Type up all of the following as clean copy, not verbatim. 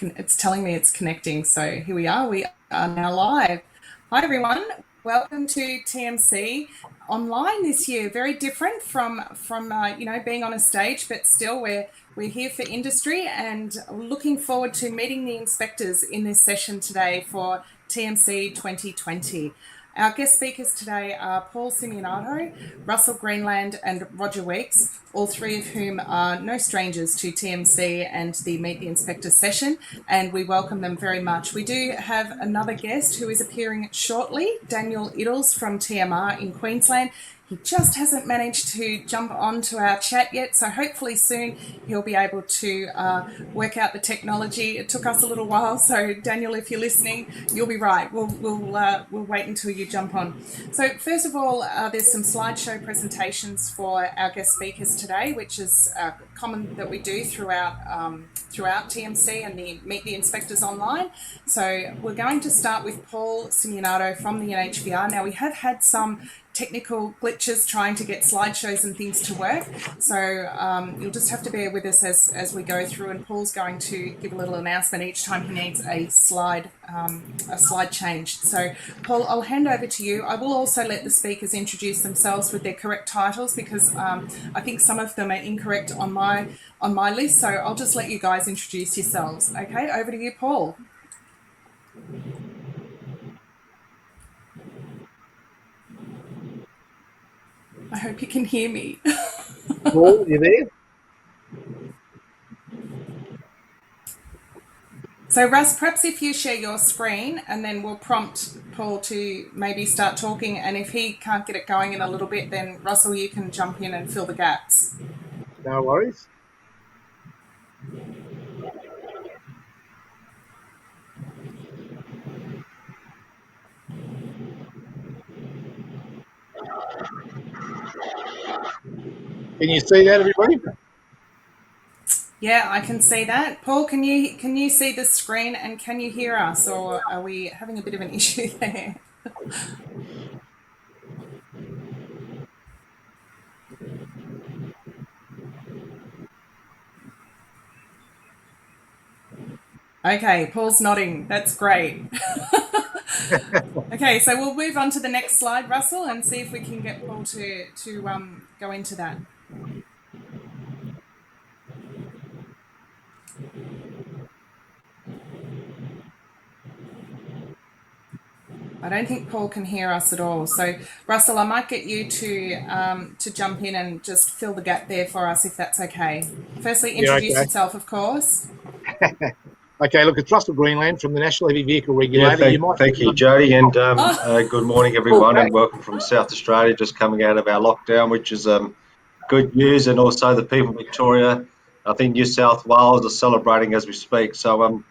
it's telling me it's connecting. So here we are. We are now live. Hi everyone. Welcome to TMC Online this year. Very different from being on a stage, but still we're here for industry and looking forward to meeting the inspectors in this session today for TMC 2020. Our guest speakers today are Paul Simionato, Russell Greenland and Roger Weeks, all three of whom are no strangers to TMC and the Meet the Inspector session, and we welcome them very much. We do have another guest who is appearing shortly, Daniel Iddles from TMR in Queensland. He just hasn't managed to jump onto our chat yet, so hopefully soon he'll be able to work out the technology. It took us a little while, so Daniel, if you're listening, you'll be right. We'll wait until you jump on. So first of all, there's some slideshow presentations for our guest speakers today, which is common that we do throughout TMC and the Meet the Inspectors Online. So we're going to start with Paul Simionato from the NHVR. Now, we have had some technical glitches trying to get slideshows and things to work, so you'll just have to bear with us as we go through, and Paul's going to give a little announcement each time he needs a slide changed. So Paul, I'll hand over to you. I will also let the speakers introduce themselves with their correct titles, because I think some of them are incorrect on my list, so I'll just let you guys introduce yourselves. Okay, over to you, Paul. I hope you can hear me. Paul, you there? So Russ, perhaps if you share your screen, and then we'll prompt Paul to maybe start talking, and if he can't get it going in a little bit, then Russell, you can jump in and fill the gaps. No worries. Can you see that, everybody? Yeah, I can see that. Paul, can you see the screen and can you hear us, or are we having a bit of an issue there? Okay, Paul's nodding. That's great. Okay, so we'll move on to the next slide, Russell, and see if we can get Paul to go into that. I don't think Paul can hear us at all. So, Russell, I might get you to jump in and just fill the gap there for us, if that's okay. Firstly, introduce yourself, of course. Okay, look, it's Russell Greenland from the National Heavy Vehicle Regulator. Yeah, thank you, Jodie, and good morning, everyone, and welcome from South Australia, just coming out of our lockdown, which is good news, and also the people of Victoria. I think New South Wales are celebrating as we speak. So,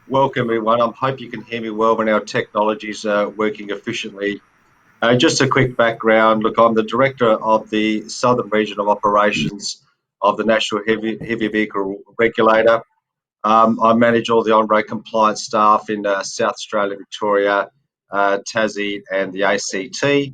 welcome, everyone. I hope you can hear me well when our technology's working efficiently. Just a quick background. Look, I'm the Director of the Southern Region of Operations of the National Heavy Vehicle Regulator. I manage all the on-road compliance staff in South Australia, Victoria, Tassie and the ACT.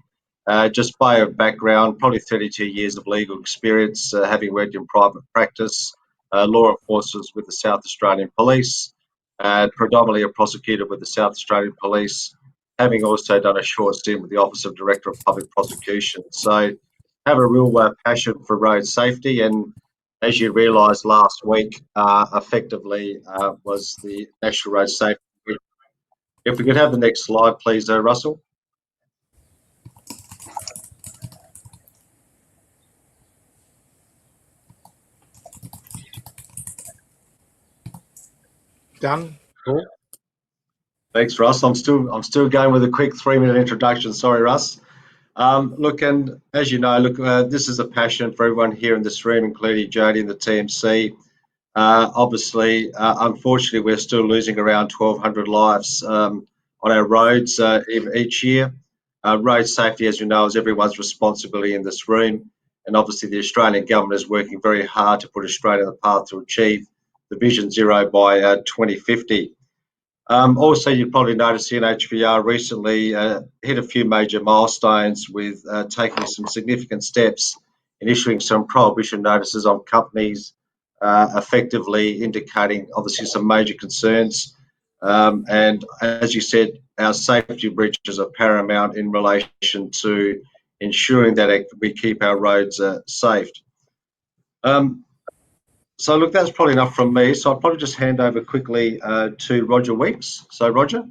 Just by a background, probably 32 years of legal experience, having worked in private practice, law enforcement with the South Australian Police, predominantly a prosecutor with the South Australian Police, having also done a short stint with the Office of Director of Public Prosecution. So have a real passion for road safety, and as you realised last week, effectively was the National Road Safety Week. If we could have the next slide, please, Russell. Done. Cool. Thanks, Russ. I'm still going with a quick 3-minute introduction. Sorry, Russ. Look, and as you know, this is a passion for everyone here in this room, including Jodie and the TMC. Obviously, unfortunately, we're still losing around 1,200 lives on our roads each year. Road safety, as you know, is everyone's responsibility in this room. And obviously, the Australian government is working very hard to put Australia on the path to achieve the Vision Zero by 2050. Also, you probably noticed the NHVR recently hit a few major milestones with taking some significant steps in issuing some prohibition notices on companies effectively indicating obviously some major concerns. And as you said, our safety breaches are paramount in relation to ensuring that we keep our roads safe. So look, that's probably enough from me. So I'll probably just hand over quickly to Roger Weeks. So Roger.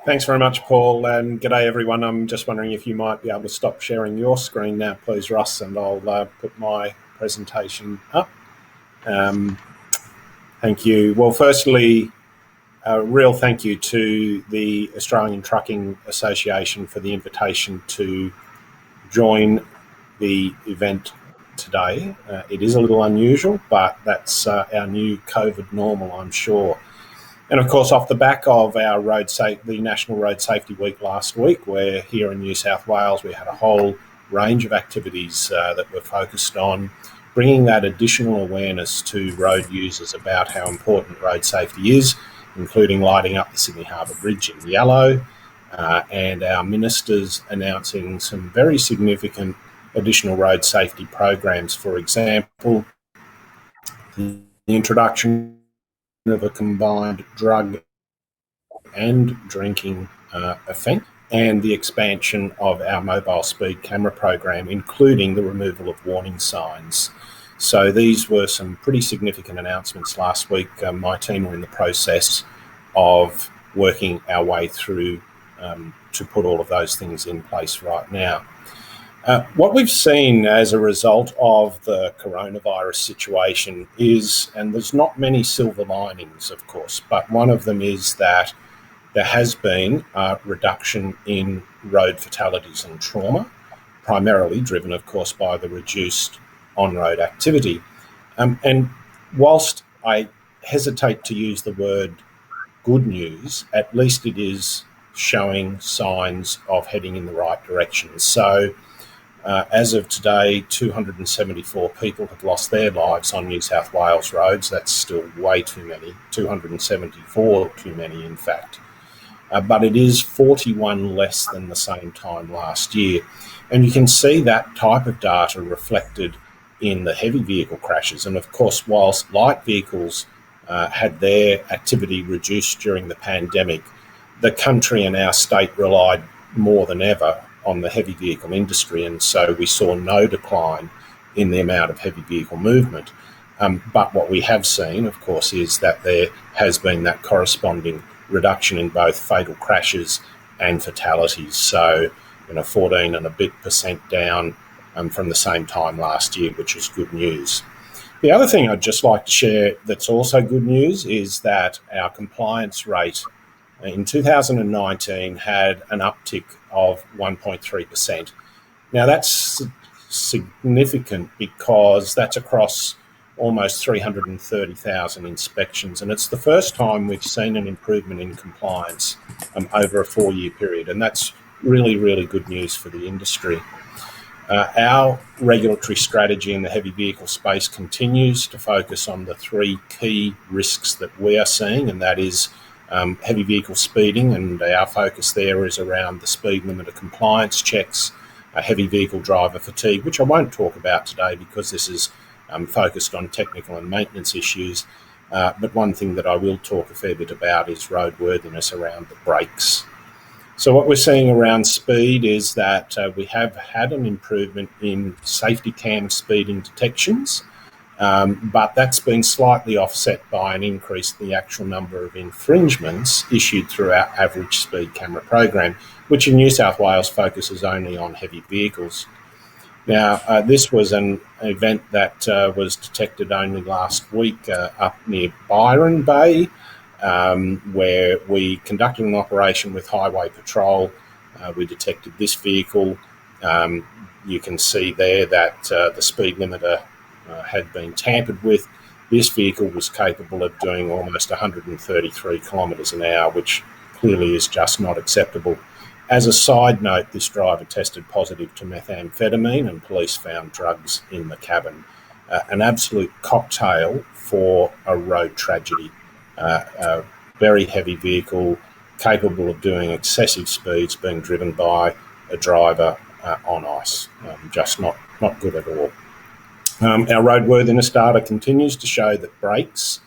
Thanks very much, Paul, and g'day everyone. I'm just wondering if you might be able to stop sharing your screen now, please, Russ, and I'll put my presentation up. Thank you. Well, firstly, a real thank you to the Australian Trucking Association for the invitation to join the event today. It is a little unusual, but that's our new COVID normal, I'm sure. And of course, off the back of our the National Road Safety Week last week, where here in New South Wales we had a whole range of activities that were focused on bringing that additional awareness to road users about how important road safety is, including lighting up the Sydney Harbour Bridge in yellow, and our ministers announcing some very significant additional road safety programs. For example, the introduction of a combined drug and drinking offence, and the expansion of our mobile speed camera program, including the removal of warning signs. So these were some pretty significant announcements last week. My team are in the process of working our way through to put all of those things in place right now. What we've seen as a result of the coronavirus situation is, and there's not many silver linings, of course, but one of them is that there has been a reduction in road fatalities and trauma, primarily driven, of course, by the reduced on-road activity. And whilst I hesitate to use the word good news, at least it is showing signs of heading in the right direction. So as of today, 274 people have lost their lives on New South Wales roads. That's still way too many, 274 too many, in fact. But it is 41 less than the same time last year. And you can see that type of data reflected in the heavy vehicle crashes. And of course, whilst light vehicles had their activity reduced during the pandemic, the country and our state relied more than ever on the heavy vehicle industry, and so we saw no decline in the amount of heavy vehicle movement. But what we have seen, of course, is that there has been that corresponding reduction in both fatal crashes and fatalities. So, 14 and a bit % down from the same time last year, which is good news. The other thing I'd just like to share that's also good news is that our compliance rate in 2019 had an uptick of 1.3%. Now that's significant because that's across almost 330,000 inspections, and it's the first time we've seen an improvement in compliance over a 4-year period, and that's really, really good news for the industry. Our regulatory strategy in the heavy vehicle space continues to focus on the 3 key risks that we are seeing, and that is heavy vehicle speeding, and our focus there is around the speed limiter compliance checks, heavy vehicle driver fatigue, which I won't talk about today because this is focused on technical and maintenance issues. But one thing that I will talk a fair bit about is roadworthiness around the brakes. So what we're seeing around speed is that we have had an improvement in safety cam speeding detections, but that's been slightly offset by an increase in the actual number of infringements issued through our average speed camera program, which in New South Wales focuses only on heavy vehicles. Now, this was an event that was detected only last week up near Byron Bay, where we conducted an operation with Highway Patrol. We detected this vehicle. You can see there that the speed limiter had been tampered with. This vehicle was capable of doing almost 133 kilometres an hour, which clearly is just not acceptable. As a side note, this driver tested positive to methamphetamine and police found drugs in the cabin. An absolute cocktail for a road tragedy. A very heavy vehicle capable of doing excessive speeds being driven by a driver on ice. Just not good at all. Our roadworthiness data continues to show that brakes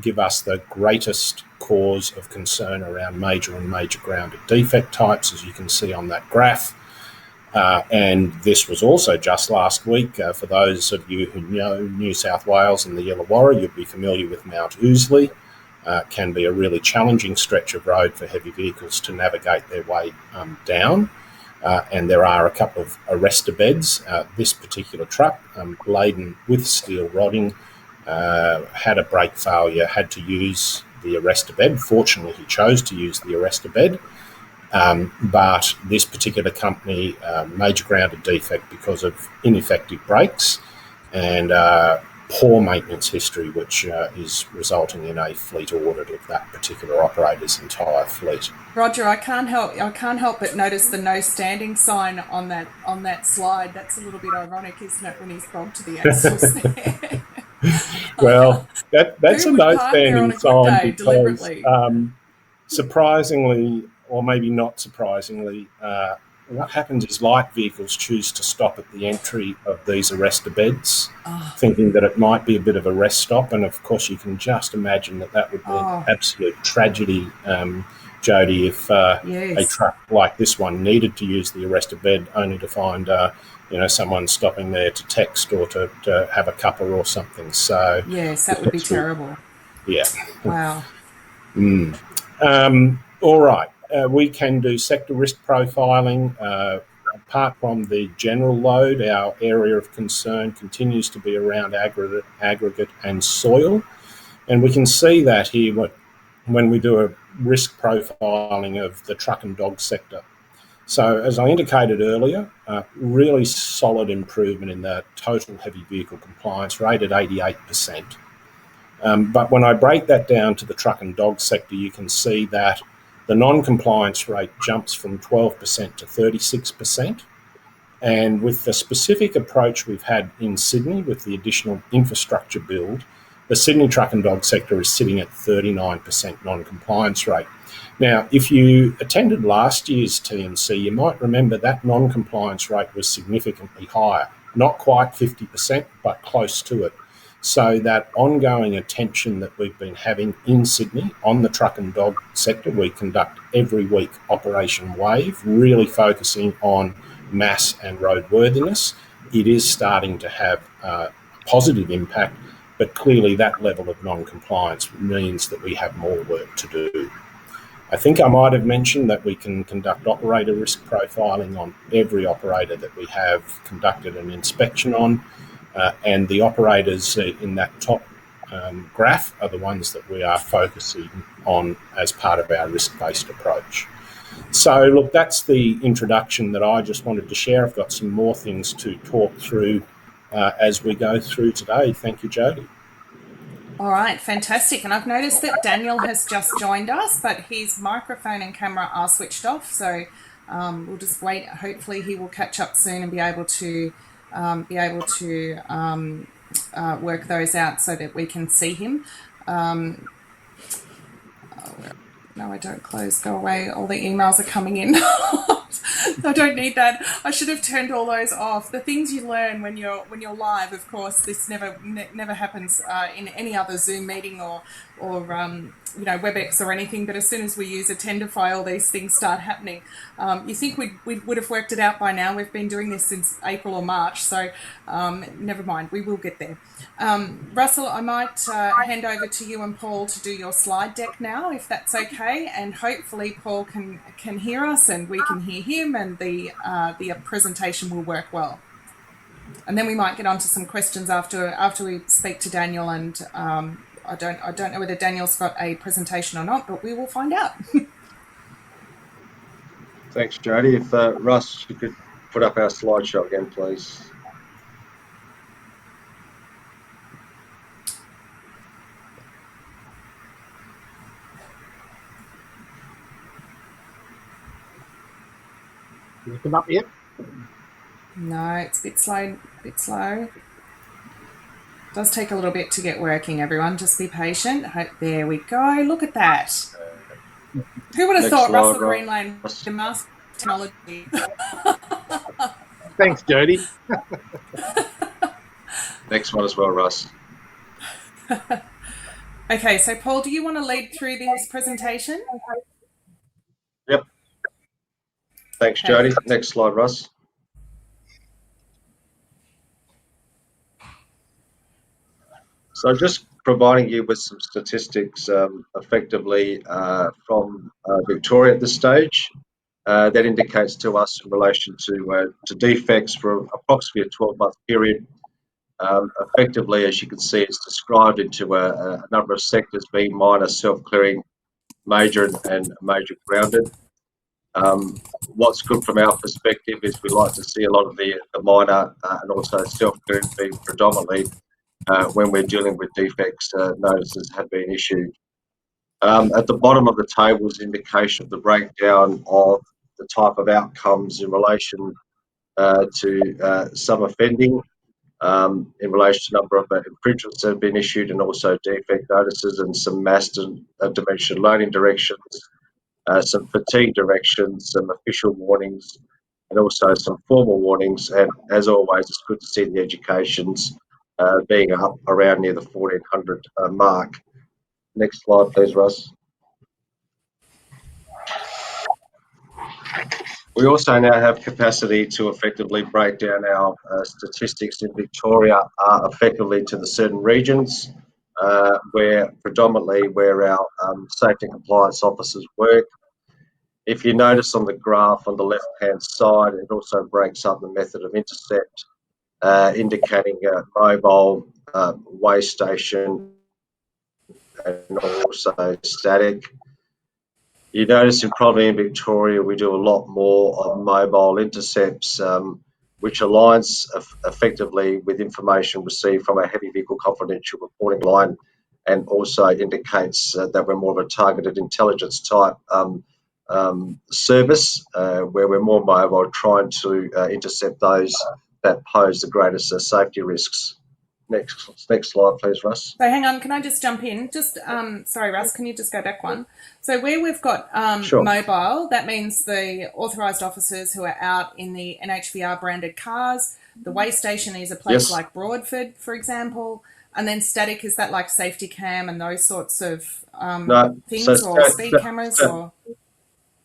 give us the greatest cause of concern around major and major grounded defect types, as you can see on that graph. And this was also just last week. For those of you who know New South Wales and the Illawarra, you'll be familiar with Mount Ousley. Can be a really challenging stretch of road for heavy vehicles to navigate their way down. And there are a couple of arrestor beds. This particular truck, laden with steel rodding, had a brake failure, had to use the arrestor bed. Fortunately, he chose to use the arrestor bed. But this particular company, major grounded defect because of ineffective brakes and poor maintenance history, which is resulting in a fleet audit of that particular operator's entire fleet. Roger, I can't help but notice the no standing sign on that slide. That's a little bit ironic, isn't it, when he's gone to the axles there? Well, that's a no standing sign because surprisingly, or maybe not surprisingly, what happens is light vehicles choose to stop at the entry of these arrestor beds, thinking that it might be a bit of a rest stop. And of course, you can just imagine that would be an absolute tragedy, Jodie, if a truck like this one needed to use the arrestor bed only to find someone stopping there to text or to have a cuppa or something. So yes, that would be terrible. Yeah. Wow. All right. We can do sector risk profiling. Apart from the general load, our area of concern continues to be around aggregate and soil. And we can see that here when we do a risk profiling of the truck and dog sector. So as I indicated earlier, really solid improvement in the total heavy vehicle compliance rate at 88%. But when I break that down to the truck and dog sector, you can see that the non-compliance rate jumps from 12% to 36%. And with the specific approach we've had in Sydney with the additional infrastructure build, the Sydney truck and dog sector is sitting at 39% non-compliance rate. Now, if you attended last year's TMC, you might remember that non-compliance rate was significantly higher. Not quite 50%, but close to it. So that ongoing attention that we've been having in Sydney on the truck and dog sector, we conduct every week Operation Wave, really focusing on mass and roadworthiness. It is starting to have a positive impact, but clearly that level of non-compliance means that we have more work to do. I think I might have mentioned that we can conduct operator risk profiling on every operator that we have conducted an inspection on. And the operators in that top graph are the ones that we are focusing on as part of our risk-based approach. So, look, that's the introduction that I just wanted to share. I've got some more things to talk through as we go through today. Thank you, Jodie. All right, fantastic. And I've noticed that Daniel has just joined us, but his microphone and camera are switched off. So we'll just wait. Hopefully he will catch up soon and be able to work those out so that we can see him. No, I don't close. Go away. All the emails are coming in. I don't need that. I should have turned all those off. The things you learn when you're live, of course, this never happens in any other Zoom meeting or WebEx or anything. But as soon as we use a tender file, these things start happening. You think we would have worked it out by now? We've been doing this since April or March, so never mind. We will get there. Russell, I might hand over to you and Paul to do your slide deck now, if that's okay. And hopefully Paul can hear us and we can hear him, and the presentation will work well. And then we might get on to some questions after we speak to Daniel. And I don't know whether Daniel's got a presentation or not, but we will find out. Thanks, Jodie. If Russ, you could put up our slideshow again, please. Can you come up yet? No, it's a bit slow. Does take a little bit to get working, everyone. Just be patient. There we go. Look at that. Who would have thought Russell Greenland, the master technology? Thanks, Jodie. Next one as well, Russ. Okay, so Paul, do you want to lead through this presentation? Yep. Thanks, Jodie. Next slide, Russ. So just providing you with some statistics effectively from Victoria at this stage. That indicates to us in relation to defects for approximately a 12-month period. Effectively, as you can see, it's described into a number of sectors, being minor, self-clearing, major and major grounded. What's good from our perspective is we like to see a lot of the minor and also self-clearing being predominantly when we're dealing with defects notices have been issued. At the bottom of the table is an indication of the breakdown of the type of outcomes in relation to some offending, in relation to number of infringements that have been issued, and also defect notices and some mass dimension loading directions, some fatigue directions, some official warnings, and also some formal warnings. And as always, it's good to see the educations being up around near the 1400 mark. Next slide, please, Russ. We also now have capacity to effectively break down our statistics in Victoria effectively to the certain regions where predominantly where our safety and compliance officers work. If you notice on the graph on the left-hand side, it also breaks up the method of intercept, indicating mobile, way station, and also static. You notice probably in Victoria we do a lot more on mobile intercepts, which aligns effectively with information received from our heavy vehicle confidential reporting line, and also indicates that we're more of a targeted intelligence type service, where we're more mobile, trying to intercept those that pose the greatest safety risks. Next slide, please, Russ. So hang on, can I just jump in? Just sorry, Russ, can you just go back one? So where we've got Sure. mobile, that means the authorised officers who are out in the NHVR branded cars. The way station is a place like Broadbent, for example. And then static, is that like safety cam and those sorts of things, so or speed cameras? Or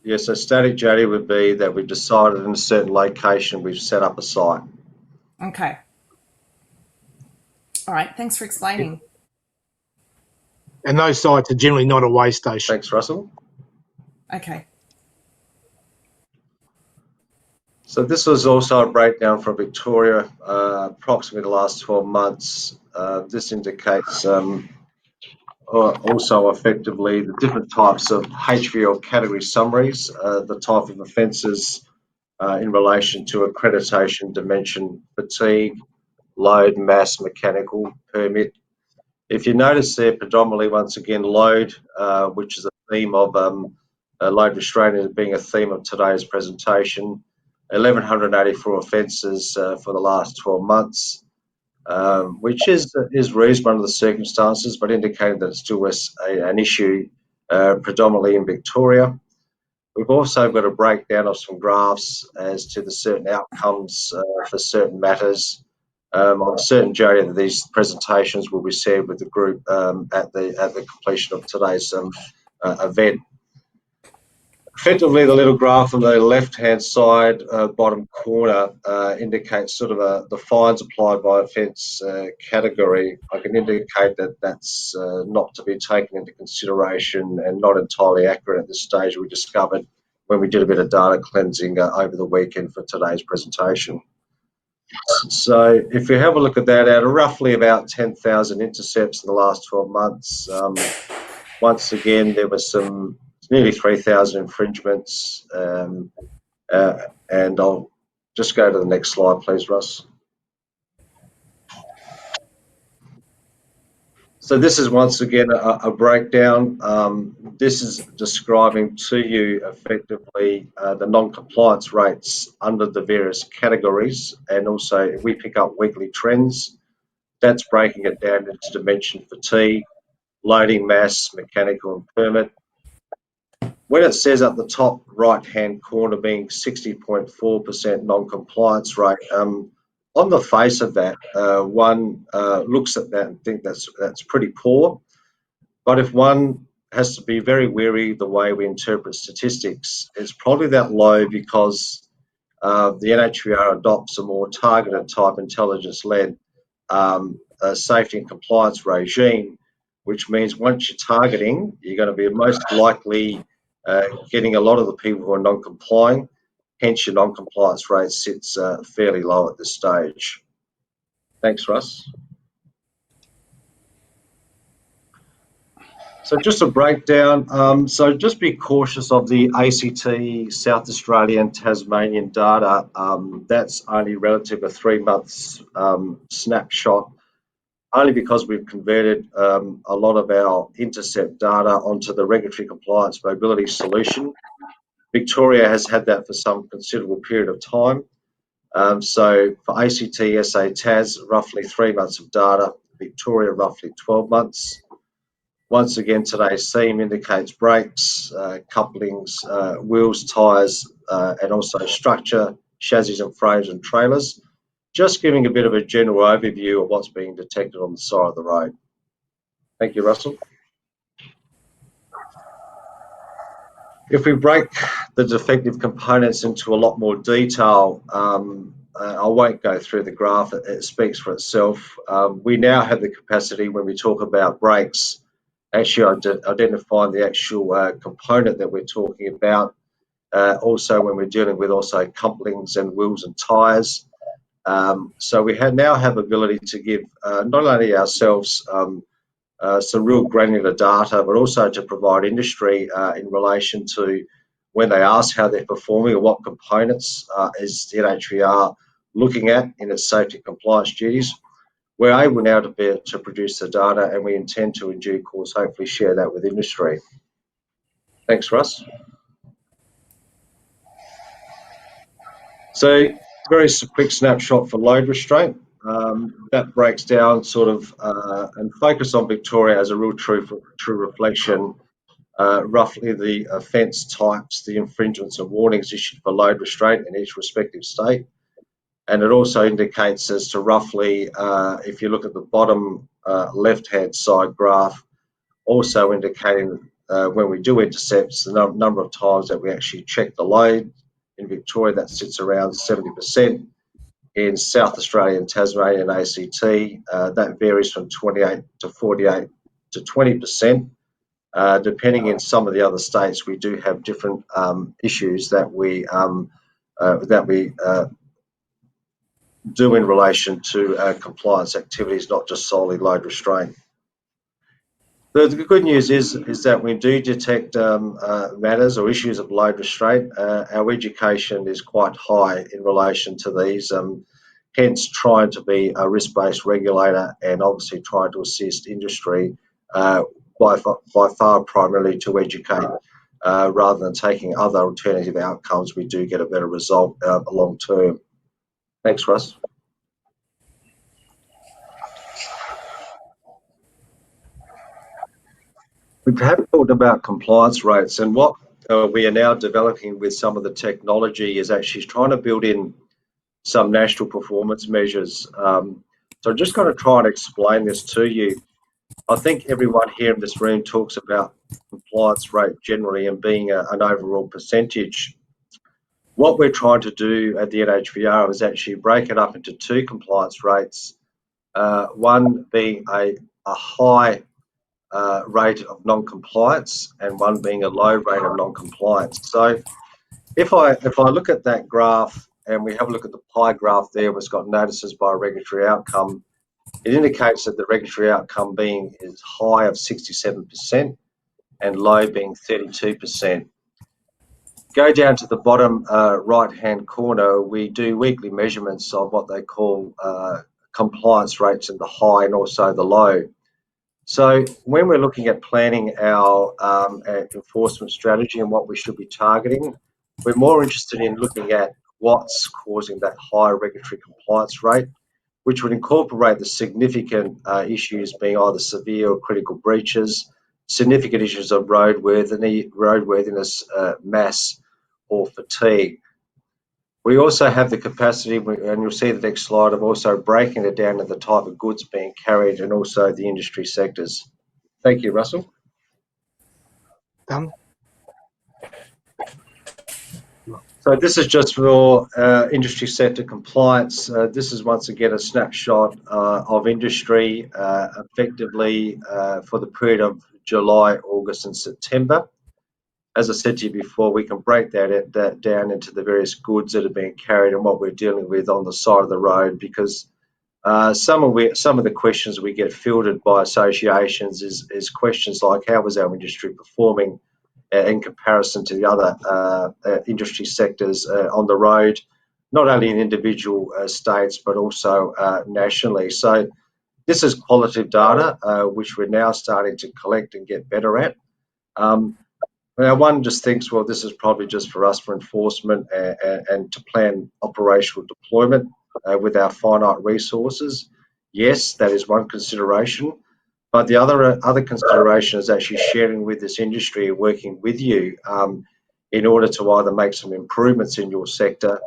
yeah, so static, Jodie, would be that we've decided in a certain location we've set up a site. Okay. All right, thanks for explaining. And those sites are generally not a way station. Thanks, Russell. Okay. So this was also a breakdown from Victoria, approximately the last 12 months. This indicates also effectively the different types of HVL category summaries, the type of offences in relation to accreditation, dimension, fatigue, load, mass, mechanical, permit. If you notice there, predominantly, once again, load, which is a theme of load restraint being a theme of today's presentation, 1,184 offences for the last 12 months, which is reasonable under the circumstances, but indicating that it's still an issue predominantly in Victoria. We've also got a breakdown of some graphs as to the certain outcomes for certain matters. I'm certain, Jodie, that these presentations will be shared with the group at the completion of today's event. Effectively, the little graph on the left-hand side, bottom corner, indicates sort of the fines applied by offence category. I can indicate that that's not to be taken into consideration and not entirely accurate at this stage. We discovered when we did a bit of data cleansing over the weekend for today's presentation. So if you have a look at that, out of roughly about 10,000 intercepts in the last 12 months, once again, there were some nearly 3,000 infringements, and I'll just go to the next slide, please, Russ. So this is once again a breakdown. This is describing to you effectively the non-compliance rates under the various categories, and also if we pick up weekly trends, that's breaking it down into dimension, fatigue, loading, mass, mechanical and permit. when it says at the top right-hand corner being 60.4% non-compliance rate, on the face of that, one looks at that and think that's pretty poor. But if one has to be very wary the way we interpret statistics, it's probably that low because the NHVR adopts a more targeted type intelligence-led safety and compliance regime, which means once you're targeting, you're going to be most likely getting a lot of the people who are non-complying. Hence, your non-compliance rate sits fairly low at this stage. Thanks, Russ. So just a breakdown. So just be cautious of the ACT, South Australian, Tasmanian data. That's only relative to 3 months snapshot, only because we've converted a lot of our intercept data onto the regulatory compliance mobility solution. Victoria has had that for some considerable period of time. So for ACT, SA, TAS, roughly 3 months of data, Victoria roughly 12 months. Once again, today's theme indicates brakes, couplings, wheels, tyres, and also structure, chassis and frames and trailers. Just giving a bit of a general overview of what's being detected on the side of the road. Thank you, Russell. If we break the defective components into a lot more detail, I won't go through the graph, it speaks for itself. We now have the capacity when we talk about brakes, actually identifying the actual component that we're talking about. Also when we're dealing with also couplings and wheels and tyres. So we now have ability to give not only ourselves some real granular data, but also to provide industry in relation to when they ask how they're performing or what components is the NHVR looking at in its safety compliance duties. We're able now to produce the data, and we intend to, in due course, hopefully share that with industry. Thanks, Russ. So, very quick snapshot for load restraint. That breaks down sort of and focus on Victoria as a real true reflection. Roughly the offence types, the infringements and warnings issued for load restraint in each respective state. And it also indicates as to roughly, if you look at the bottom left-hand side graph, also indicating when we do intercepts, the number of times that we actually check the load. In Victoria, that sits around 70%. In South Australia and Tasmania and ACT, that varies from 28 to 48 to 20%. Depending in some of the other states, we do have different issues that we do in relation to compliance activities, not just solely load restraint. The good news is that we do detect matters or issues of load restraint. Our education is quite high in relation to these, hence trying to be a risk-based regulator and obviously trying to assist industry by far primarily to educate rather than taking other alternative outcomes. We do get a better result long term. Thanks, Russ. We have talked about compliance rates, and what we are now developing with some of the technology is actually trying to build in some national performance measures. So I'm just going to try and explain this to you. I think everyone here in this room talks about compliance rate generally and being an overall percentage. What we're trying to do at the NHVR is actually break it up into two compliance rates, one being a high rate of non-compliance and one being a low rate of non-compliance. So if I look at that graph and we have a look at the pie graph there, it's got notices by regulatory outcome. It indicates that the regulatory outcome being is high of 67% and low being 32%. Go down to the bottom right-hand corner, we do weekly measurements of what they call compliance rates in the high and also the low. So when we're looking at planning our enforcement strategy and what we should be targeting, we're more interested in looking at what's causing that high regulatory compliance rate, which would incorporate the significant issues being either severe or critical breaches, significant issues of roadworthiness, mass, or fatigue. We also have the capacity, and you'll see the next slide, of also breaking it down to the type of goods being carried and also the industry sectors. Thank you, Russell. Done. So this is just for industry sector compliance. This is once again a snapshot of industry effectively for the period of July, August and September. As I said to you before, we can break that down into the various goods that are being carried and what we're dealing with on the side of the road, because some of the questions we get fielded by associations is questions like, how was our industry performing in comparison to the other industry sectors on the road, not only in individual states but also nationally. So this is qualitative data which we're now starting to collect and get better at. Now, one just thinks, well, this is probably just for us for enforcement and to plan operational deployment with our finite resources. Yes, that is one consideration. But the other consideration is actually sharing with this industry, working with you in order to either make some improvements in your sector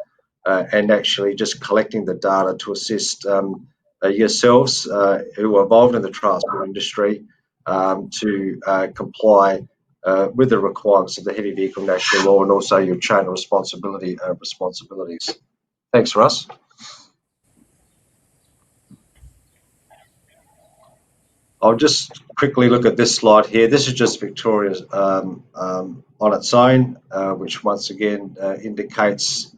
and actually just collecting the data to assist yourselves who are involved in the transport industry to comply with the requirements of the Heavy Vehicle National Law and also your chain of responsibilities. Thanks, Russ. I'll just quickly look at this slide here. This is just Victoria's on its own, which once again indicates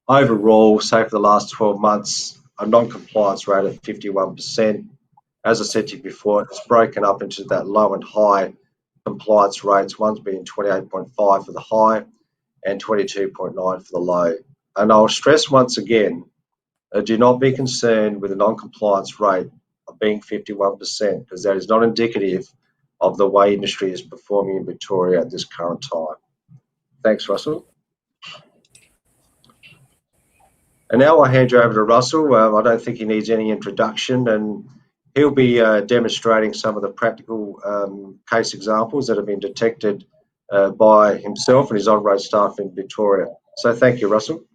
overall, say for the last 12 months, a non-compliance rate of 51%. As I said to you before, it's broken up into that low and high compliance rates, one's being 28.5 for the high and 22.9 for the low. And I'll stress once again, do not be concerned with the non-compliance rate of being 51%, because that is not indicative of the way industry is performing in Victoria at this current time. Thanks, Russell. And now I'll hand you over to Russell. I don't think he needs any introduction, and he'll be demonstrating some of the practical case examples that have been detected by himself and his on-road staff in Victoria. So thank you, Russell.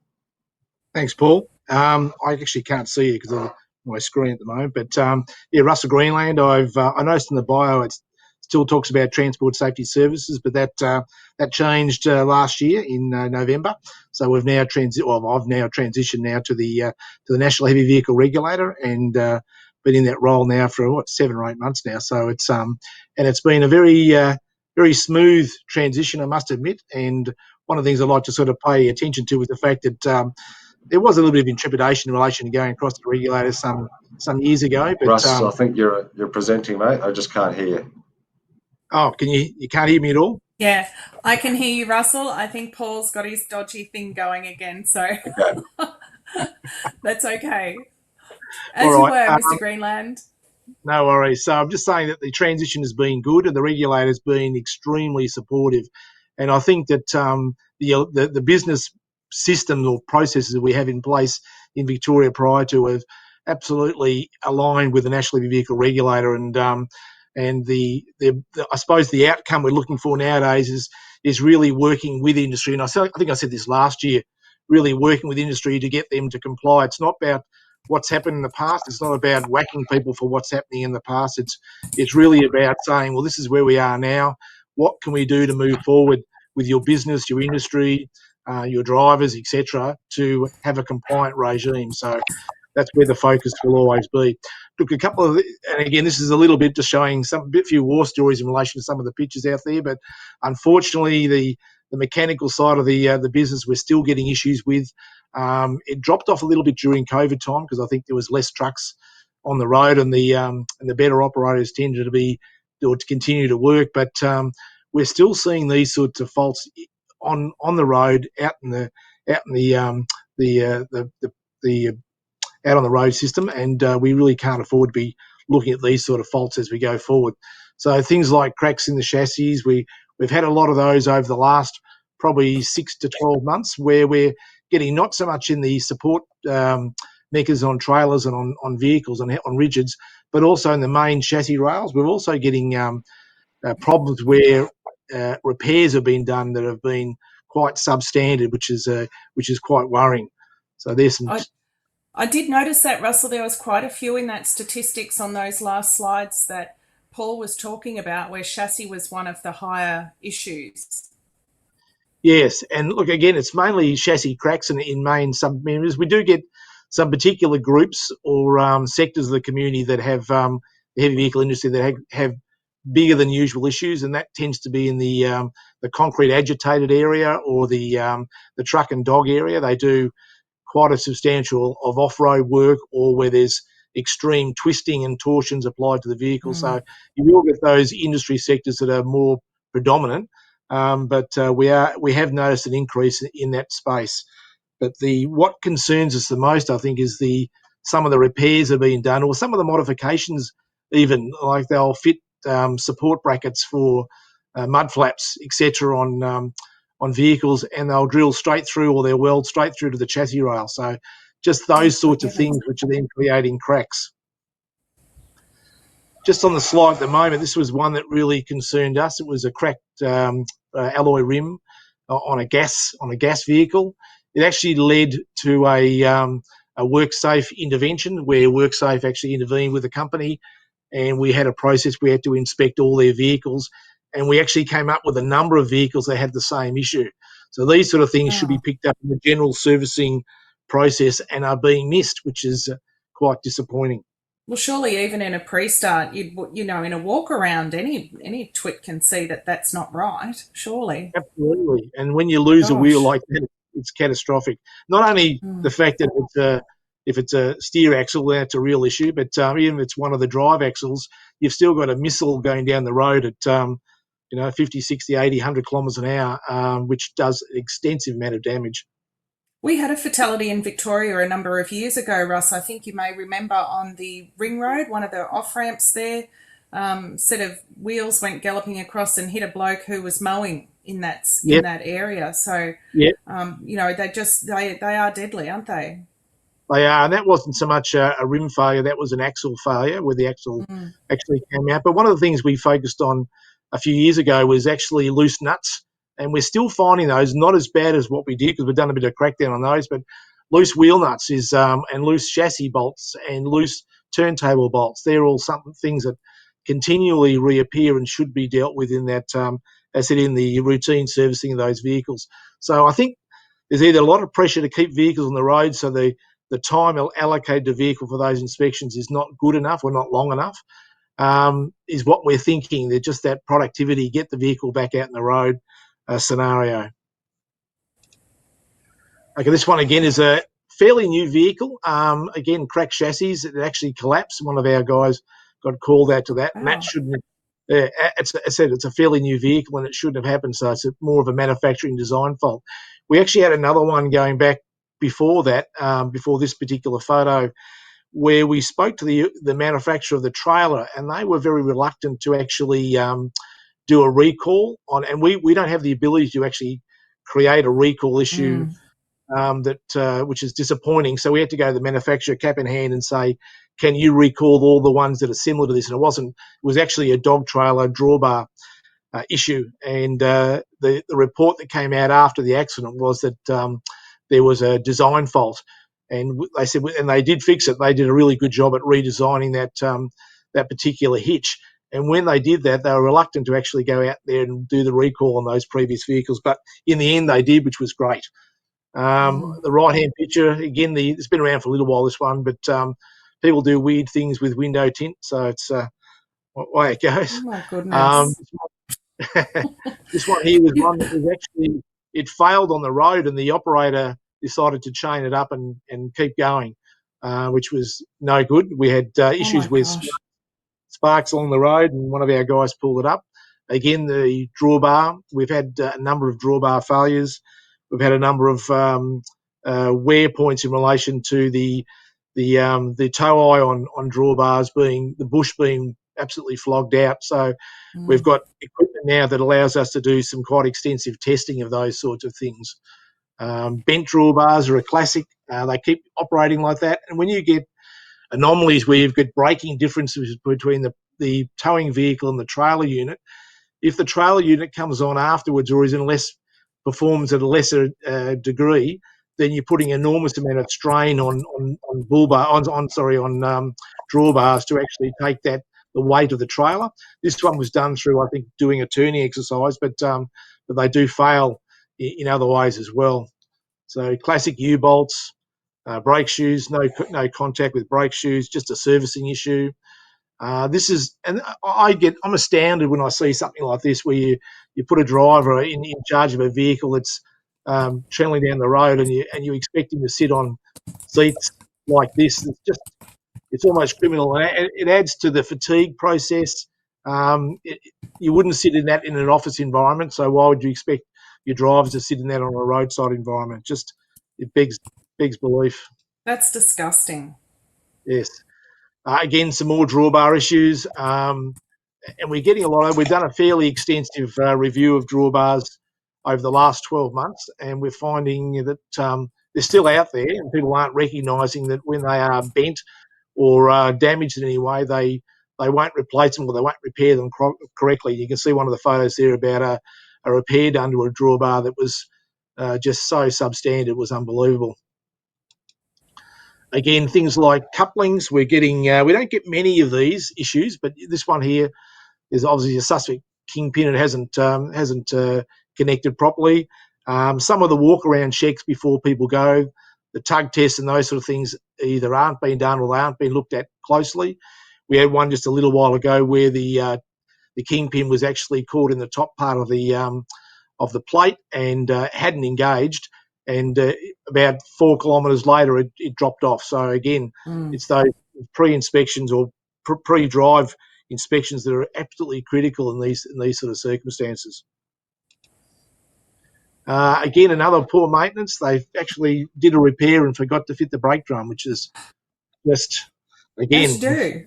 Thanks, Paul. I actually can't see you because of my screen at the moment, but yeah, Russell Greenland. I noticed in the bio it still talks about transport safety services, but that changed last year in November. So we've now I've now transitioned now to the National Heavy Vehicle Regulator, and been in that role now for 7 or 8 months now. So it's and it's been a very smooth transition, I must admit. And one of the things I like to sort of pay attention to is the fact that there was a little bit of intrepidation in relation to going across the regulator some years ago. But Russ, I think you're presenting, mate. I just can't hear you. Oh, you can't hear me at all? Yeah, I can hear you, Russell. I think Paul's got his dodgy thing going again, so okay. That's okay. As all right. You were, Mr. Greenland. No worries. So I'm just saying that the transition has been good and the regulator's been extremely supportive. And I think that the business systems or processes that we have in place in Victoria prior to have absolutely aligned with the National Heavy Vehicle Regulator, and I suppose the outcome we're looking for nowadays is really working with industry. And I think I said this last year, really working with industry to get them to comply. It's not about what's happened in the past. It's not about whacking people for what's happening in the past. It's really about saying, well, this is where we are now. What can we do to move forward with your business, your industry, your drivers, etc., to have a compliant regime? So that's where the focus will always be. Look, and again, this is a little bit just showing few war stories in relation to some of the pictures out there, but unfortunately the mechanical side of the business we're still getting issues with. It dropped off a little bit during COVID time because I think there was less trucks on the road, and the better operators tended to continue to work. But we're still seeing these sorts of faults on the road, out on the road system, and we really can't afford to be looking at these sort of faults as we go forward. So things like cracks in the chassis, we've had a lot of those over the last probably 6 to 12 months, where we're getting not so much in the support mechanisms on trailers and on vehicles and on rigids, but also in the main chassis rails. We're also getting problems where repairs have been done that have been quite substandard, which is quite worrying. So there's some. I did notice that, Russell. There was quite a few in that statistics on those last slides that Paul was talking about, where chassis was one of the higher issues. Yes, and look, again, it's mainly chassis cracks in main sub-members. We do get some particular groups or sectors of the community that have the heavy vehicle industry that have bigger than usual issues, and that tends to be in the concrete agitated area or the truck and dog area. They do quite a substantial of off-road work, or where there's extreme twisting and torsions applied to the vehicle. So you will get those industry sectors that are more predominant, but we have noticed an increase in that space. But what concerns us the most, I think, is some of the repairs are being done, or some of the modifications, even like they'll fit support brackets for mud flaps, etc. on vehicles, and they'll drill straight through, or they'll weld straight through to the chassis rail. So just those sorts of things which are then creating cracks. Just on the slide at the moment, this was one that really concerned us. It was a cracked alloy rim on a gas vehicle. It actually led to a WorkSafe intervention, where WorkSafe actually intervened with the company, and we had a process. We had to inspect all their vehicles, and we actually came up with a number of vehicles that had the same issue. So these sort of things should be picked up in the general servicing process and are being missed, which is quite disappointing. Well, surely even in a pre-start, in a walk around, any twit can see that that's not right, surely. Absolutely. And when you lose a wheel like that, it's catastrophic. Not only the fact that if it's a steer axle, that's a real issue, but even if it's one of the drive axles, you've still got a missile going down the road at 50, 60, 80, 100 kilometres an hour, which does an extensive amount of damage. We had a fatality in Victoria a number of years ago, Russ. I think you may remember, on the ring road, one of the off-ramps there, set of wheels went galloping across and hit a bloke who was mowing in that area. So, they are deadly, aren't they? They are, and that wasn't so much a rim failure, that was an axle failure where the axle actually came out. But one of the things we focused on a few years ago was actually loose nuts, and we're still finding those not as bad as what we did, because we've done a bit of crackdown on those, but loose wheel nuts and loose chassis bolts and loose turntable bolts, they're all things that continually reappear and should be dealt with in that, as I said, in the routine servicing of those vehicles. So I think there's either a lot of pressure to keep vehicles on the road, so the time allocated to vehicle for those inspections is not good enough or not long enough, is what we're thinking. They're just that productivity, get the vehicle back out in the road scenario. Okay, this one again is a fairly new vehicle. Again, cracked chassis. It actually collapsed. One of our guys got called out to that, and that shouldn't have, it's a fairly new vehicle, and it shouldn't have happened, so it's more of a manufacturing design fault. We actually had another one going back before that, before this particular photo, where we spoke to the manufacturer of the trailer, and they were very reluctant to actually do a recall on, and we don't have the ability to actually create a recall issue, which is disappointing. So we had to go to the manufacturer cap in hand and say, can you recall all the ones that are similar to this? And it was actually a dog trailer drawbar issue, and the report that came out after the accident was that there was a design fault, and they said, and they did fix it. They did a really good job at redesigning that particular hitch. And when they did that, they were reluctant to actually go out there and do the recall on those previous vehicles. But in the end, they did, which was great. The right-hand picture, again, it's been around for a little while, this one, but people do weird things with window tint, so it's way it goes. Oh, my goodness. This one here was one that was actually, it failed on the road, and the operator decided to chain it up and keep going, which was no good. We had issues with sparks along the road, and one of our guys pulled it up. Again, the drawbar, we've had a number of drawbar failures. We've had a number of wear points in relation to the tow eye on drawbars the bush being absolutely flogged out. So we've got equipment now that allows us to do some quite extensive testing of those sorts of things. Bent drawbars are a classic. They keep operating like that. And when you get anomalies where you've got braking differences between the towing vehicle and the trailer unit, If the trailer unit comes on afterwards or performs at a lesser degree, then you're putting enormous amount of strain on drawbars to actually take the weight of the trailer. This one was done through, I think, doing a turning exercise, but they do fail in other ways as well. So classic U-bolts, brake shoes, no contact with brake shoes, just a servicing issue. I'm astounded when I see something like this where you put a driver in charge of a vehicle that's travelling down the road and you expect him to sit on seats like this. It's almost criminal, and it adds to the fatigue process. You wouldn't sit in that in an office environment, so why would you expect your drivers to sit in that on a roadside environment? It begs belief. That's disgusting. Yes. Again, some more drawbar issues, and we're getting we've done a fairly extensive review of drawbars over the last 12 months, and we're finding that they're still out there, and people aren't recognising that when they are bent or damaged in any way, they won't replace them or they won't repair them correctly. You can see one of the photos there about a repair done to a drawbar that was just so substandard, it was unbelievable. Again, things like couplings, we don't get many of these issues, but this one here is obviously a suspect kingpin. It hasn't connected properly. Some of the walk-around checks before people go, the tug tests and those sort of things either aren't being done or they aren't being looked at closely. We had one just a little while ago where the kingpin was actually caught in the top part of the plate and hadn't engaged. And about 4 kilometres later, it dropped off. So again, it's those pre-inspections or pre-drive inspections that are absolutely critical in these sort of circumstances. Again, another poor maintenance. They actually did a repair and forgot to fit the brake drum, which is just, again, defies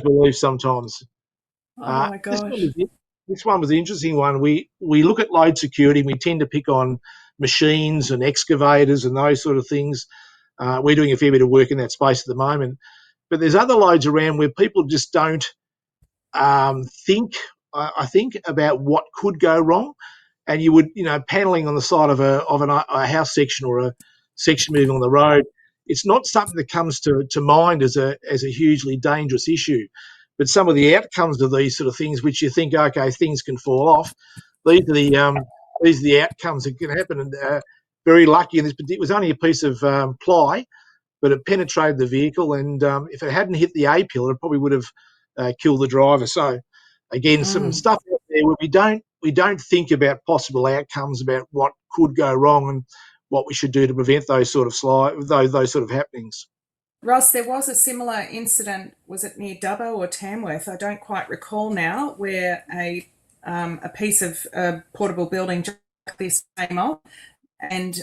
belief sometimes. Oh my gosh. This one was an interesting one. We look at load security and we tend to pick on machines and excavators and those sort of things. We're doing a fair bit of work in that space at the moment. But there's other loads around where people just don't think about what could go wrong. And you would, panelling on the side of a house section or a section moving on the road, it's not something that comes to mind as a hugely dangerous issue. But some of the outcomes of these sort of things, which you think, okay, things can fall off, these are the outcomes that can happen. And very lucky, and it was only a piece of ply, but it penetrated the vehicle. And if it hadn't hit the A pillar, it probably would have killed the driver. So, again, some stuff out there where we don't think about possible outcomes, about what could go wrong and what we should do to prevent those sort of happenings. Ross, there was a similar incident, was it near Dubbo or Tamworth? I don't quite recall now, where a piece of portable building just like this came off and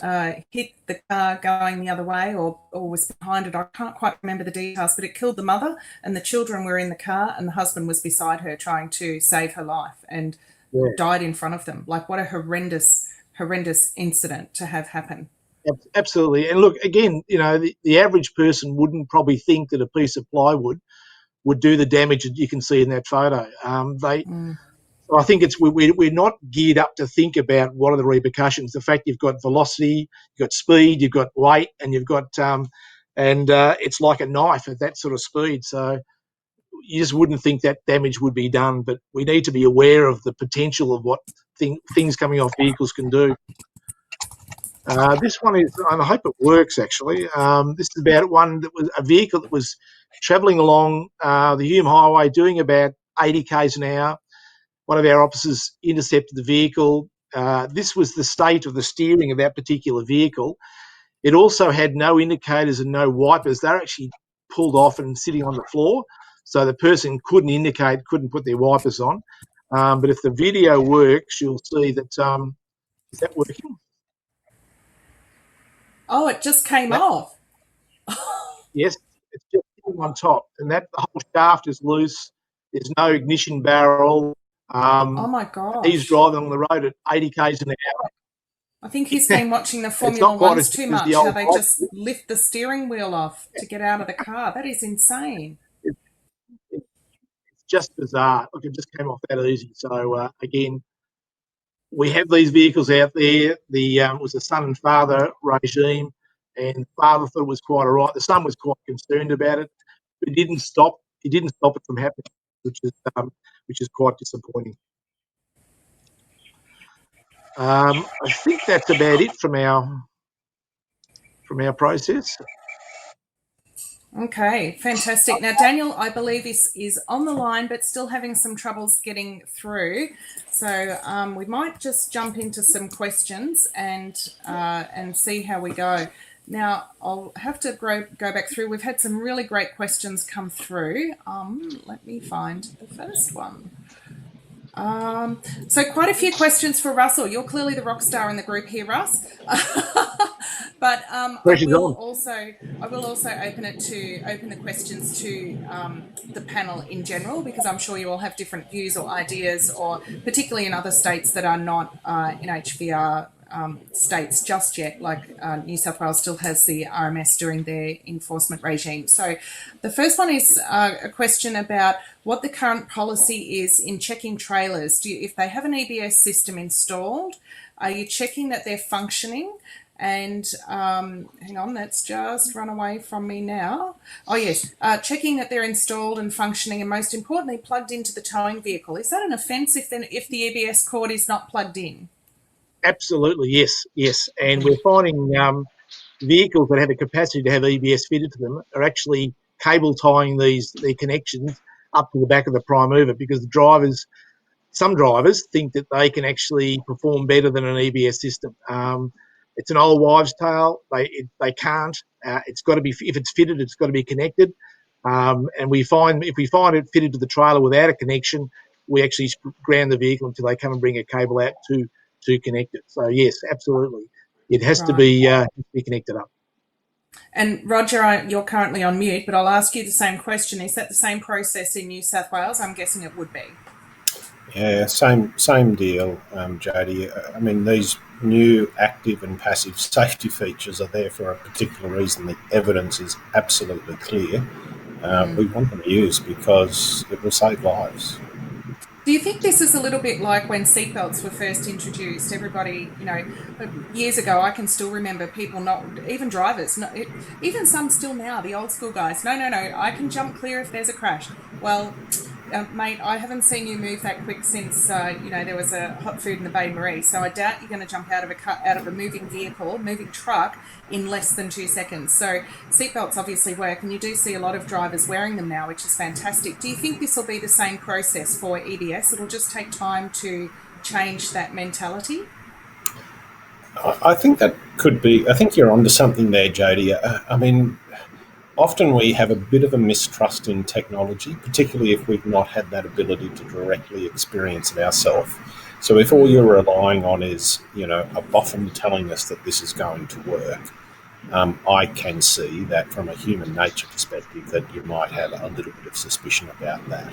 hit the car going the other way or was behind it. I can't quite remember the details, but it killed the mother and the children were in the car and the husband was beside her trying to save her life and died in front of them. Like, what a horrendous incident to have happen. Absolutely. And look, again, the average person wouldn't probably think that a piece of plywood would do the damage that you can see in that photo. So I think we're not geared up to think about what are the repercussions. The fact you've got velocity, you've got speed, you've got weight, and you've got it's like a knife at that sort of speed. So you just wouldn't think that damage would be done. But we need to be aware of the potential of what things coming off vehicles can do. This one is, and I hope it works actually. This is about one that was a vehicle that was travelling along the Hume Highway doing about 80 k's an hour. One of our officers intercepted the vehicle. This was the state of the steering of that particular vehicle. It also had no indicators and no wipers. They're actually pulled off and sitting on the floor, so the person couldn't put their wipers on. But if the video works, you'll see that. Is that working? Oh, it just came off. Yes, it's just on top, and the whole shaft is loose. There's no ignition barrel. Oh my gosh! He's driving on the road at 80 k's an hour. I think he's been watching the Formula Ones too much. How they just lift the steering wheel off to get out of the car. That is insane. just bizarre. Look, it just came off that easy. So again, we have these vehicles out there. It was a son and father regime, and the father thought it was quite all right. The son was quite concerned about it, but he didn't stop. He didn't stop it from happening, which is quite disappointing. I think that's about it from our process. Okay, fantastic. Now, Daniel, I believe is on the line, but still having some troubles getting through. So we might just jump into some questions and see how we go. Now, I'll have to go back through. We've had some really great questions come through. Let me find the first one. So quite a few questions for Russell. You're clearly the rock star in the group here, Russ. But I will also open the questions to the panel in general, because I'm sure you all have different views or ideas, or particularly in other states that are not NHVR states just yet, like New South Wales still has the RMS doing their enforcement regime. So the first one is a question about what the current policy is in checking trailers. If they have an EBS system installed, are you checking that they're functioning? And hang on, that's just run away from me now. Oh yes, checking that they're installed and functioning, and most importantly, plugged into the towing vehicle. Is that an offence if the EBS cord is not plugged in? Absolutely, yes. And we're finding vehicles that have a capacity to have EBS fitted to them are actually cable tying their connections up to the back of the prime mover, because some drivers think that they can actually perform better than an EBS system. It's an old wives' tale. They can't. It's got to be, if it's fitted, it's got to be connected. And if we find it fitted to the trailer without a connection, we actually ground the vehicle until they come and bring a cable out to connect it. So yes, absolutely, it has to be connected up. And Roger, you're currently on mute, but I'll ask you the same question. Is that the same process in New South Wales? I'm guessing it would be. Yeah, same deal, Jodie. I mean, these new active and passive safety features are there for a particular reason. The evidence is absolutely clear. We want them used because it will save lives. Do you think this is a little bit like when seatbelts were first introduced? Everybody, years ago, I can still remember people even drivers, even some still now, the old school guys, no, I can jump clear if there's a crash. Well, mate, I haven't seen you move that quick since, there was a hot food in the Bay Marie, so I doubt you're going to jump out of a moving truck in less than 2 seconds. So seatbelts obviously work, and you do see a lot of drivers wearing them now, which is fantastic. Do you think this will be the same process for EBS? It'll just take time to change that mentality? I think that could be. I think you're onto something there, Jodie. I mean, often we have a bit of a mistrust in technology, particularly if we've not had that ability to directly experience it ourselves. So if all you're relying on is, a boffin telling us that this is going to work, I can see that from a human nature perspective that you might have a little bit of suspicion about that.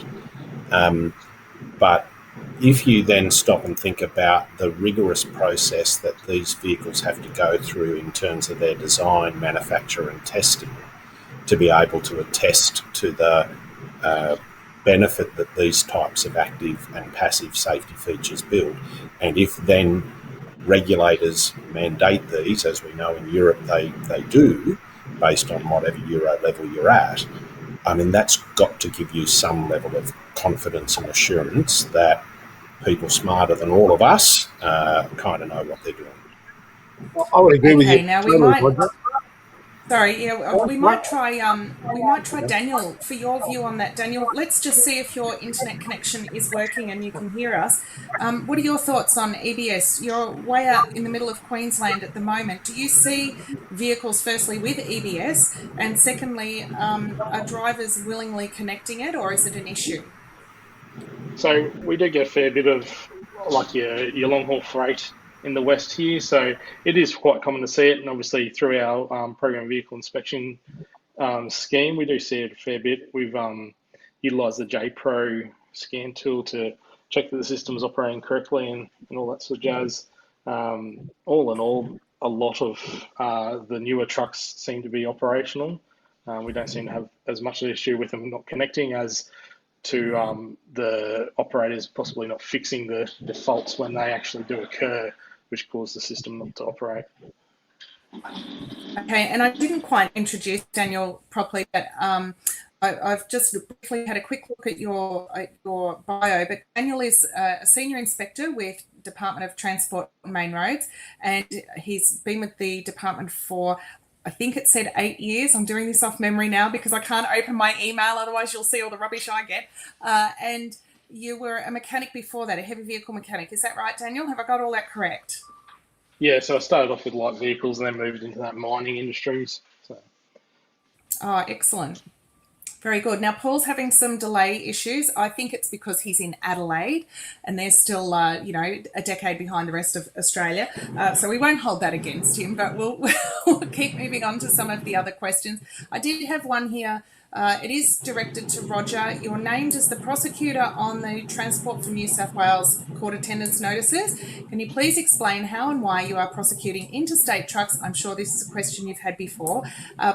But if you then stop and think about the rigorous process that these vehicles have to go through in terms of their design, manufacture and testing, to be able to attest to the benefit that these types of active and passive safety features build. And if then regulators mandate these, as we know in Europe they do, based on whatever Euro level you're at, I mean, that's got to give you some level of confidence and assurance that people smarter than all of us kind of know what they're doing. I would agree with you. Now we might try Daniel for your view on that. Daniel, let's just see if your internet connection is working and you can hear us. What are your thoughts on EBS? You're way out in the middle of Queensland at the moment. Do you see vehicles firstly with EBS, and secondly, are drivers willingly connecting it, or is it an issue? So we do get a fair bit of like your long haul freight in the west here, so it is quite common to see it, and obviously through our program vehicle inspection scheme, we do see it a fair bit. We've utilised the JPro scan tool to check that the system is operating correctly and all that sort of jazz. All in all, a lot of the newer trucks seem to be operational. We don't seem to have as much of an issue with them not connecting as to the operators possibly not fixing the faults when they actually do occur, which cause the system not to operate. Okay, and I didn't quite introduce Daniel properly, but I've just briefly had a quick look at your bio, but Daniel is a senior inspector with Department of Transport and Main Roads, and he's been with the department for, I think it said 8 years. I'm doing this off memory now because I can't open my email, otherwise you'll see all the rubbish I get. And you were a mechanic before that, a heavy vehicle mechanic. Is that right, Daniel? Have I got all that correct? Yeah, so I started off with light vehicles and then moved into that mining industries. So. Oh, excellent. Very good. Now, Paul's having some delay issues. I think it's because he's in Adelaide and they're still, a decade behind the rest of Australia. So we won't hold that against him, but we'll keep moving on to some of the other questions. I did have one here. It is directed to Roger. You're named as the prosecutor on the Transport for New South Wales court attendance notices. Can you please explain how and why you are prosecuting interstate trucks? I'm sure this is a question you've had before.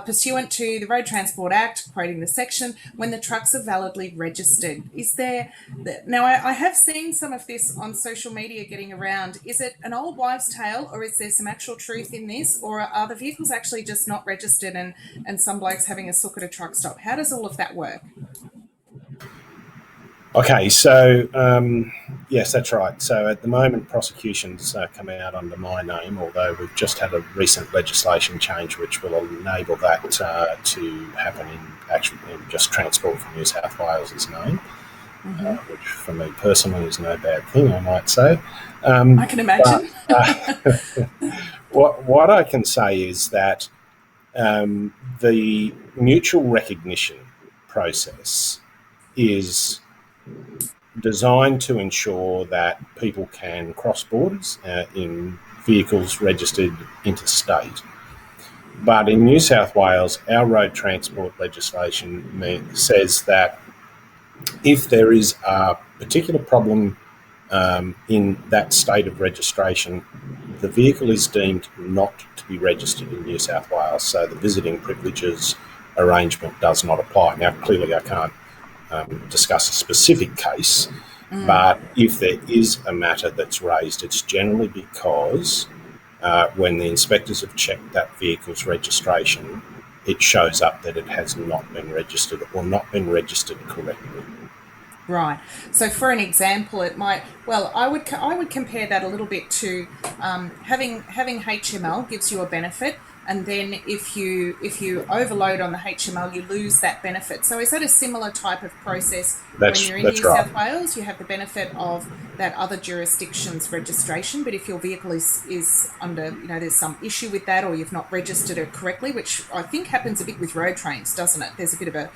Pursuant to the Road Transport Act, quoting the section, when the trucks are validly registered. Is there... Now, I have seen some of this on social media getting around. Is it an old wives' tale, or is there some actual truth in this? Or are the vehicles actually just not registered and some blokes having a sook at a truck stop? How does all of that work? Okay, so yes, that's right. So at the moment, prosecutions come out under my name, although we've just had a recent legislation change which will enable that to happen in just Transport for New South Wales' name, which for me personally is no bad thing, I might say. I can imagine. What I can say is that the mutual recognition process is designed to ensure that people can cross borders in vehicles registered interstate. But in New South Wales, our road transport legislation says that if there is a particular problem in that state of registration, the vehicle is deemed not to be registered in New South Wales, so the visiting privileges arrangement does not apply. Now, clearly I can't discuss a specific case, but if there is a matter that's raised, it's generally because when the inspectors have checked that vehicle's registration, it shows up that it has not been registered or not been registered correctly. Right. So, for an example, it might. Well, I would compare that a little bit to having HML gives you a benefit, and then if you overload on the HML, you lose that benefit. So, is that a similar type of process when you're in New South Wales? You have the benefit of that other jurisdiction's registration, but if your vehicle is under, there's some issue with that, or you've not registered it correctly, which I think happens a bit with road trains, doesn't it? There's a bit of a,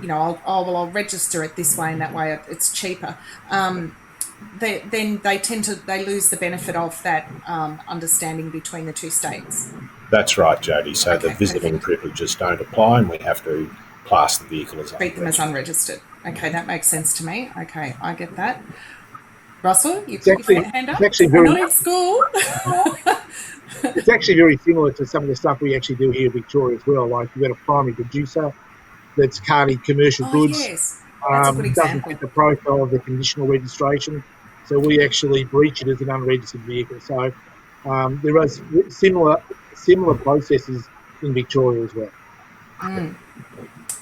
I'll register it this way and that way, it's cheaper. Then they lose the benefit of that understanding between the two states. That's right, Jodie. So the visiting privileges don't apply, and we have to class the vehicle as treat them as unregistered. Okay, that makes sense to me. Okay, I get that. Russell, you put your hand up. It's actually not in school. It's actually very similar to some of the stuff we actually do here in Victoria as well. Like you've got a primary producer that's carting commercial goods. Yes. That's a good example. Doesn't fit the profile of the conditional registration, so we actually breach it as an unregistered vehicle. So there are similar processes in Victoria as well.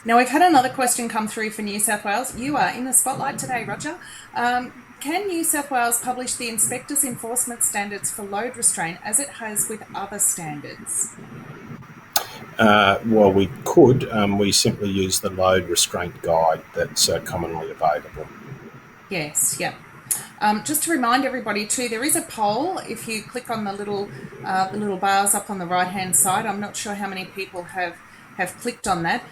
Now, we've had another question come through for New South Wales. You are in the spotlight today, Roger. Can New South Wales publish the inspector's enforcement standards for load restraint as it has with other standards? Well, we could. We simply use the load restraint guide that's commonly available. Yes, yep. Just to remind everybody too, there is a poll. If you click on the little bars up on the right-hand side, I'm not sure how many people have clicked on that.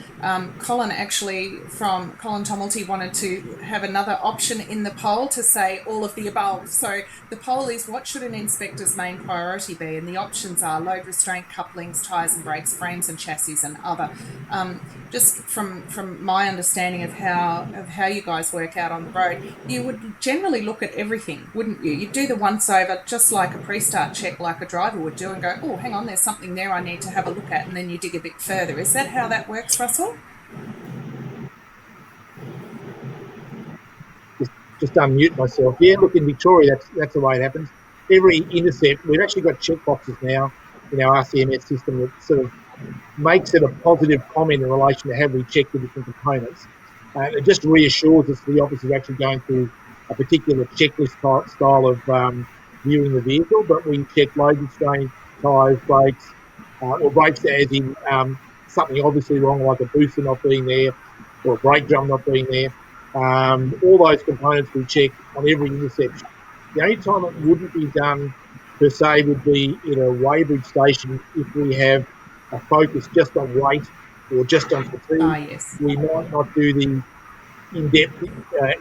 Colin Tumulty wanted to have another option in the poll to say all of the above. So the poll is, what should an inspector's main priority be? And the options are load restraint, couplings, tyres and brakes, frames and chassis and other. Just from my understanding of how you guys work out on the road, you would generally look at everything, wouldn't you? You'd do the once over just like a pre-start check like a driver would do and go, oh, hang on, there's something there I need to have a look at, and then you dig a bit further. Is that how that works, Russell? just unmute myself. Yeah, look, in Victoria, that's the way it happens. Every intercept, we've actually got check boxes now in our RCMS system that sort of makes it a positive comment in relation to have we checked the different components. It just reassures us the officer is actually going through a particular checklist type style of viewing the vehicle, but we check load restraint, tyres, brakes, or brakes as in something obviously wrong, like a booster not being there or a brake drum not being there. All those components we check on every interception. The only time it wouldn't be done per se would be in a weighbridge station if we have a focus just on weight or just on fatigue. Yes. We might not do the in-depth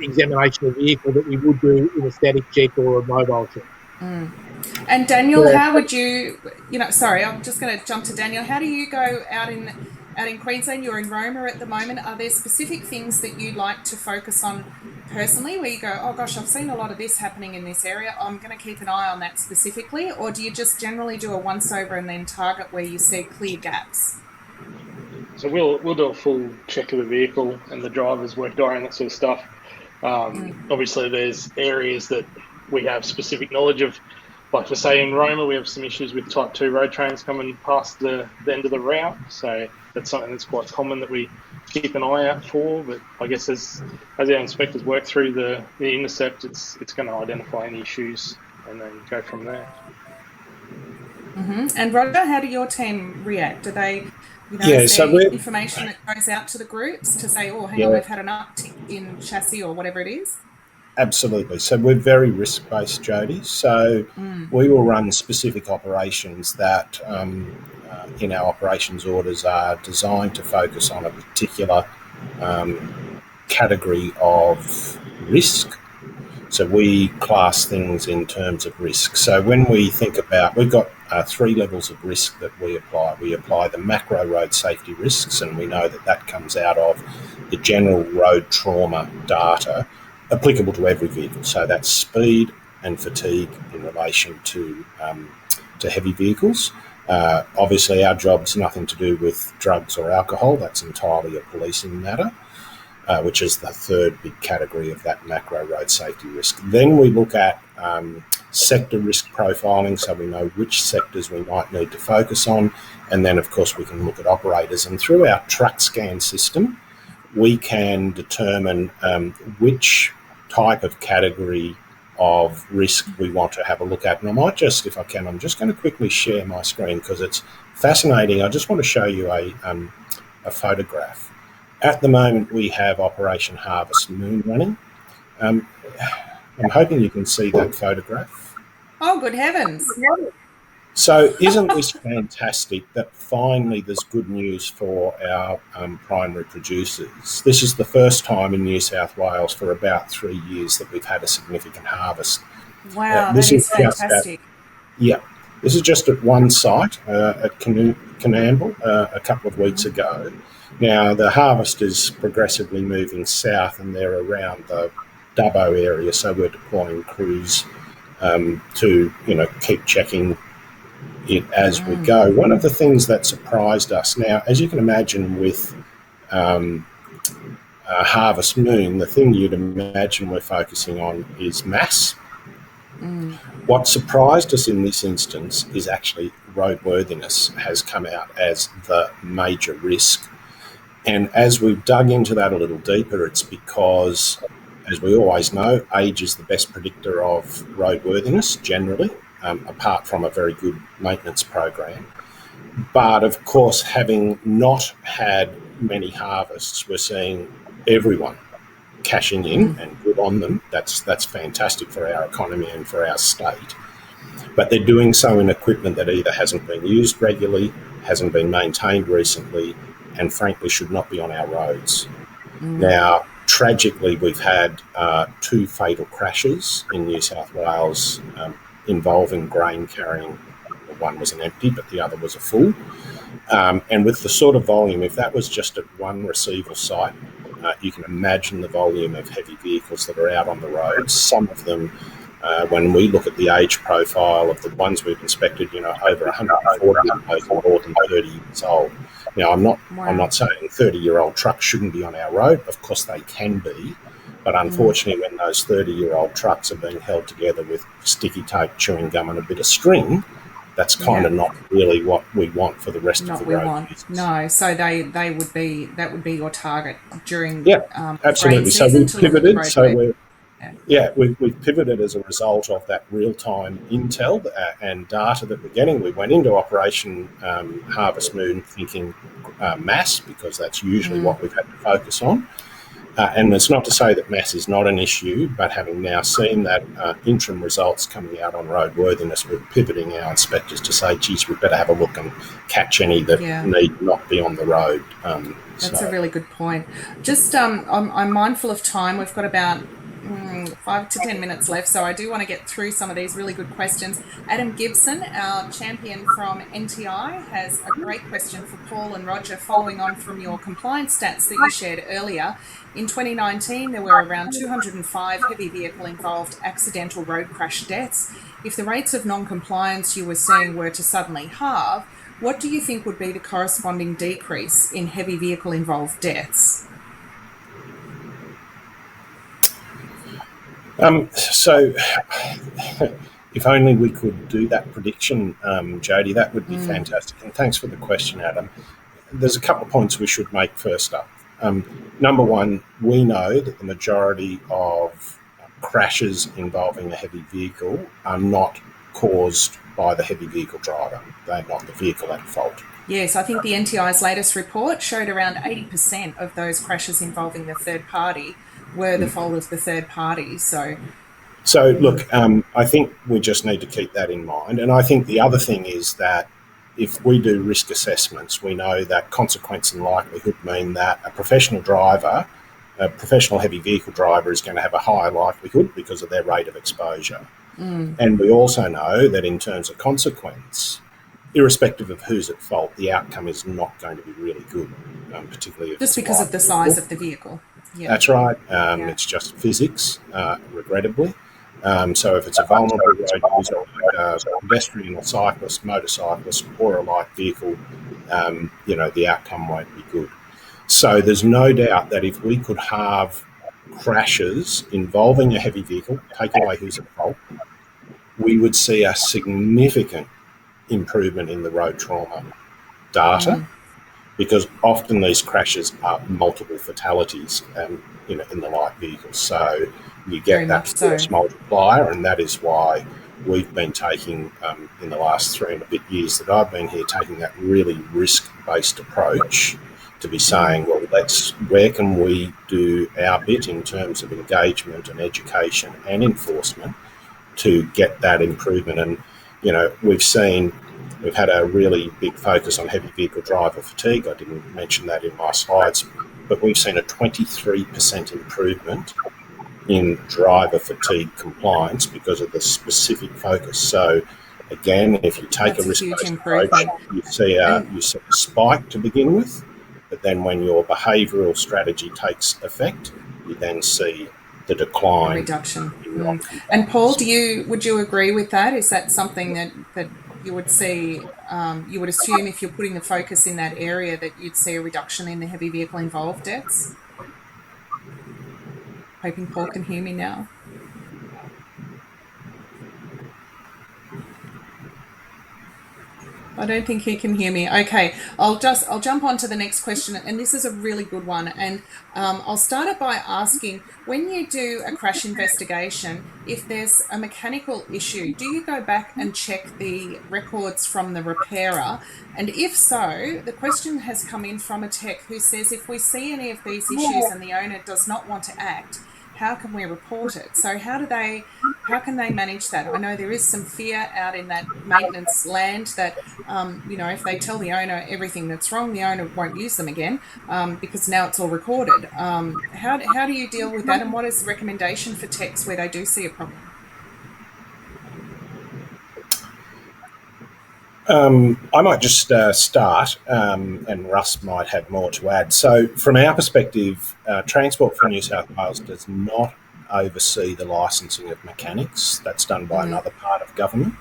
examination of the vehicle that we would do in a static check or a mobile check. And Daniel, how would you, sorry, I'm just going to jump to Daniel. How do you go out in Queensland? You're in Roma at the moment. Are there specific things that you like to focus on personally where you go, oh gosh, I've seen a lot of this happening in this area, I'm going to keep an eye on that specifically? Or do you just generally do a once over and then target where you see clear gaps? So we'll do a full check of the vehicle and the driver's work diary and that sort of stuff. Obviously, there's areas that we have specific knowledge of. Like to say in Roma, we have some issues with Type 2 road trains coming past the end of the route. So that's something that's quite common that we keep an eye out for. But I guess as our inspectors work through the intercept, it's going to identify any issues and then go from there. And Roger, how do your team react? Do they, is there information that goes out to the groups to say, oh, hang on, we've had an uptick in chassis or whatever it is? Absolutely. So we're very risk-based, Jodie. So we will run specific operations that in our operations orders are designed to focus on a particular category of risk. So we class things in terms of risk. So when we think about, we've got 3 levels of risk that we apply. We apply the macro road safety risks, and we know that comes out of the general road trauma data applicable to every vehicle. So that's speed and fatigue in relation to heavy vehicles. Obviously, our job's nothing to do with drugs or alcohol. That's entirely a policing matter, which is the third big category of that macro road safety risk. Then we look at sector risk profiling, so we know which sectors we might need to focus on. And then, of course, we can look at operators. And through our truck scan system, we can determine which type of category of risk we want to have a look at. And I might just, if I can, I'm just going to quickly share my screen because it's fascinating. I just want to show you a photograph. At the moment, we have Operation Harvest Moon running. I'm hoping you can see that photograph. Oh, good heavens. So isn't this fantastic that finally there's good news for our primary producers? This is the first time in New South Wales for about 3 years that we've had a significant harvest. Wow, that is fantastic. This is just at one site at Canamble a couple of weeks ago. Now, the harvest is progressively moving south and they're around the Dubbo area, so we're deploying crews to keep checking it as we go. One of the things that surprised us, now, as you can imagine with Harvest Moon, the thing you'd imagine we're focusing on is mass. What surprised us in this instance is actually roadworthiness has come out as the major risk. And as we've dug into that a little deeper, it's because, as we always know, age is the best predictor of roadworthiness generally, apart from a very good maintenance program. But of course, having not had many harvests, we're seeing everyone cashing in and good on them. That's fantastic for our economy and for our state. But they're doing so in equipment that either hasn't been used regularly, hasn't been maintained recently, and frankly should not be on our roads. Now, tragically, we've had 2 fatal crashes in New South Wales involving grain carrying. One was an empty, but the other was a full. And with the sort of volume, if that was just at one receival site, you can imagine the volume of heavy vehicles that are out on the roads. Some of them, when we look at the age profile of the ones we've inspected, over 140 of those are more than 30 years old. Now, I'm not saying 30-year-old trucks shouldn't be on our road. Of course, they can be. But unfortunately, when those 30-year-old trucks are being held together with sticky tape, chewing gum and a bit of string, that's kind of not really what we want for the rest of the road users. No, so that would be your target during absolutely. So we've pivoted. We've pivoted as a result of that real-time intel and data that we're getting. We went into Operation Harvest Moon thinking mass, because that's usually what we've had to focus on. And it's not to say that mass is not an issue, but having now seen that interim results coming out on roadworthiness, we're pivoting our inspectors to say, geez, we better have a look and catch any that need not be on the road. That's a really good point. Just I'm mindful of time. We've got about 5 to 10 minutes left, so I do want to get through some of these really good questions. Adam Gibson, our champion from NTI, has a great question for Paul and Roger, following on from your compliance stats that you shared earlier. In 2019, there were around 205 heavy vehicle involved accidental road crash deaths. If the rates of non-compliance you were seeing were to suddenly halve, what do you think would be the corresponding decrease in heavy vehicle involved deaths? So if only we could do that prediction, Jodie, that would be fantastic. And thanks for the question, Adam. There's a couple of points we should make first up. Number one, we know that the majority of crashes involving a heavy vehicle are not caused by the heavy vehicle driver. They're not the vehicle at fault. Yes, I think the NTI's latest report showed around 80% of those crashes involving the third party were the fault of the third party. So look, I think we just need to keep that in mind. And I think the other thing is that if we do risk assessments, we know that consequence and likelihood mean that a professional driver, a professional heavy vehicle driver, is going to have a higher likelihood because of their rate of exposure. And we also know that in terms of consequence, irrespective of who's at fault, the outcome is not going to be really good, particularly if just because of the size of the vehicle. Yeah. That's right. It's just physics, regrettably. So if it's a vulnerable road user, like a pedestrian or cyclist, motorcyclist, or a light vehicle, the outcome won't be good. So there's no doubt that if we could have crashes involving a heavy vehicle, take away who's at fault, we would see a significant improvement in the road trauma data, because often these crashes are multiple fatalities in the light vehicles. So you get that force multiplier, and that is why we've been taking, in the last 3 and a bit years that I've been here, taking that really risk-based approach to be saying, well, where can we do our bit in terms of engagement and education and enforcement to get that improvement. And, we've had a really big focus on heavy vehicle driver fatigue. I didn't mention that in my slides, but we've seen a 23% improvement in driver fatigue compliance because of the specific focus. So again, if you take a risk-based approach, you see a spike to begin with, but then when your behavioural strategy takes effect, you then see the decline. A reduction. And Paul, would you agree with that? Is that something that you would see, you would assume if you're putting the focus in that area that you'd see a reduction in the heavy vehicle involved deaths? Hoping Paul can hear me now. I don't think he can hear me. Okay, I'll jump on to the next question, and this is a really good one. And I'll start it by asking, when you do a crash investigation, if there's a mechanical issue, do you go back and check the records from the repairer? And if so, the question has come in from a tech who says, if we see any of these issues and the owner does not want to act, how can we report it? So how can they manage that? I know there is some fear out in that maintenance land that, if they tell the owner everything that's wrong, the owner won't use them again because now it's all recorded. How do you deal with that, and what is the recommendation for techs where they do see a problem? I might just start, and Russ might have more to add. So from our perspective, Transport for New South Wales does not oversee the licensing of mechanics. That's done by another part of government.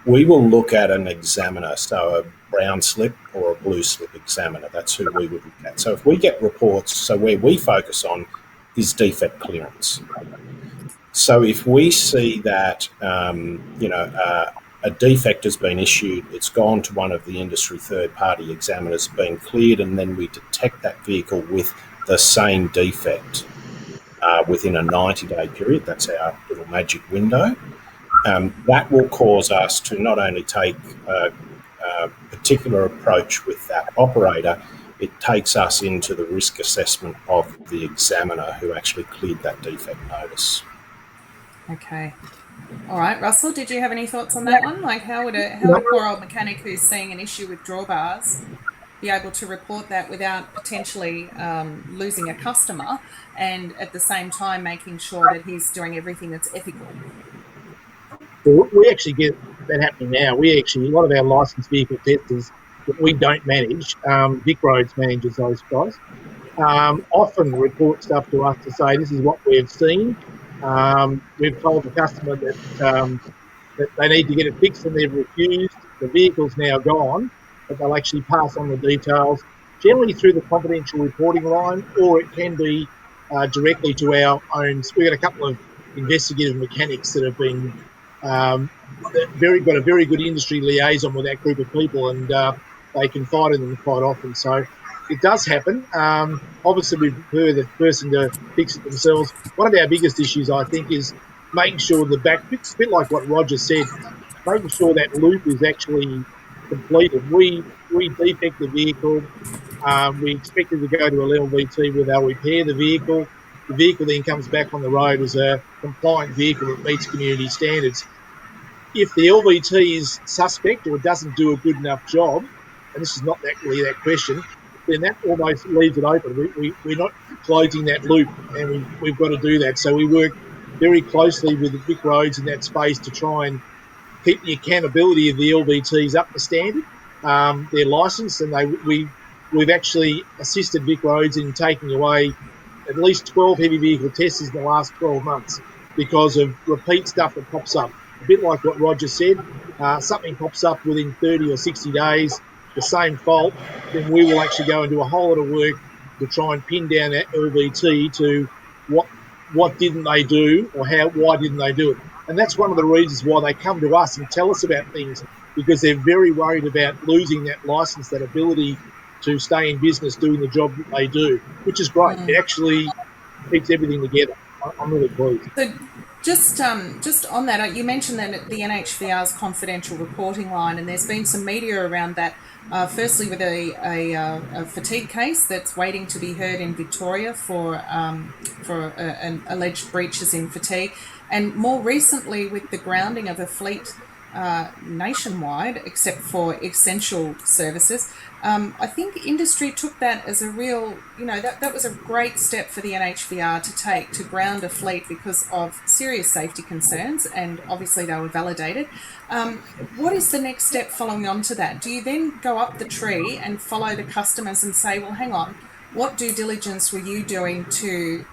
We will look at an examiner, so a brown slip or a blue slip examiner. That's who we would look at. So if we get reports, so where we focus on is defect clearance. So if we see that, a defect has been issued, it's gone to one of the industry third-party examiners, been cleared, and then we detect that vehicle with the same defect within a 90-day period, that's our little magic window, that will cause us to not only take a particular approach with that operator, it takes us into the risk assessment of the examiner who actually cleared that defect notice. Okay. All right, Russell, did you have any thoughts on that one? Like, how would a poor old mechanic who's seeing an issue with drawbars be able to report that without potentially losing a customer, and at the same time making sure that he's doing everything that's ethical? Well, we actually get that happening now. A lot of our licensed vehicle testers that we don't manage, Vic Roads manages those guys, often report stuff to us to say, this is what we've seen. We've told the customer that they need to get it fixed and they've refused. The vehicle's now gone, but they'll actually pass on the details, generally through the confidential reporting line, or it can be directly to our own. We've got a couple of investigative mechanics that have been got a very good industry liaison with that group of people, and they confide in them quite often. So it does happen. Obviously, we prefer the person to fix it themselves. One of our biggest issues, I think, is making sure a bit like what Roger said, making sure that loop is actually completed. We defect the vehicle. We expect it to go to a LVT where they'll repair the vehicle. The vehicle then comes back on the road as a compliant vehicle that meets community standards. If the LVT is suspect or doesn't do a good enough job, and this is not really that question, then that almost leaves it open. We're not closing that loop, and we've got to do that. So we work very closely with the Vic Roads in that space to try and keep the accountability of the LVTs up to standard. They're licensed, and we've actually assisted Vic Roads in taking away at least 12 heavy vehicle testers in the last 12 months because of repeat stuff that pops up. A bit like what Roger said, something pops up within 30 or 60 days, the same fault, then we will actually go and do a whole lot of work to try and pin down that LVT to what didn't they do, or why didn't they do it. And that's one of the reasons why they come to us and tell us about things, because they're very worried about losing that license, that ability to stay in business doing the job that they do, which is great. It actually keeps everything together. I'm really pleased. So just on that, you mentioned that the NHVR's confidential reporting line, and there's been some media around that. Firstly, with a fatigue case that's waiting to be heard in Victoria for an alleged breaches in fatigue, and more recently with the grounding of a fleet nationwide, except for essential services. I think industry took that as a real, that was a great step for the NHVR to take, to ground a fleet because of serious safety concerns, and obviously they were validated. What is the next step following on to that? Do you then go up the tree and follow the customers and say, well, hang on, what due diligence were you doing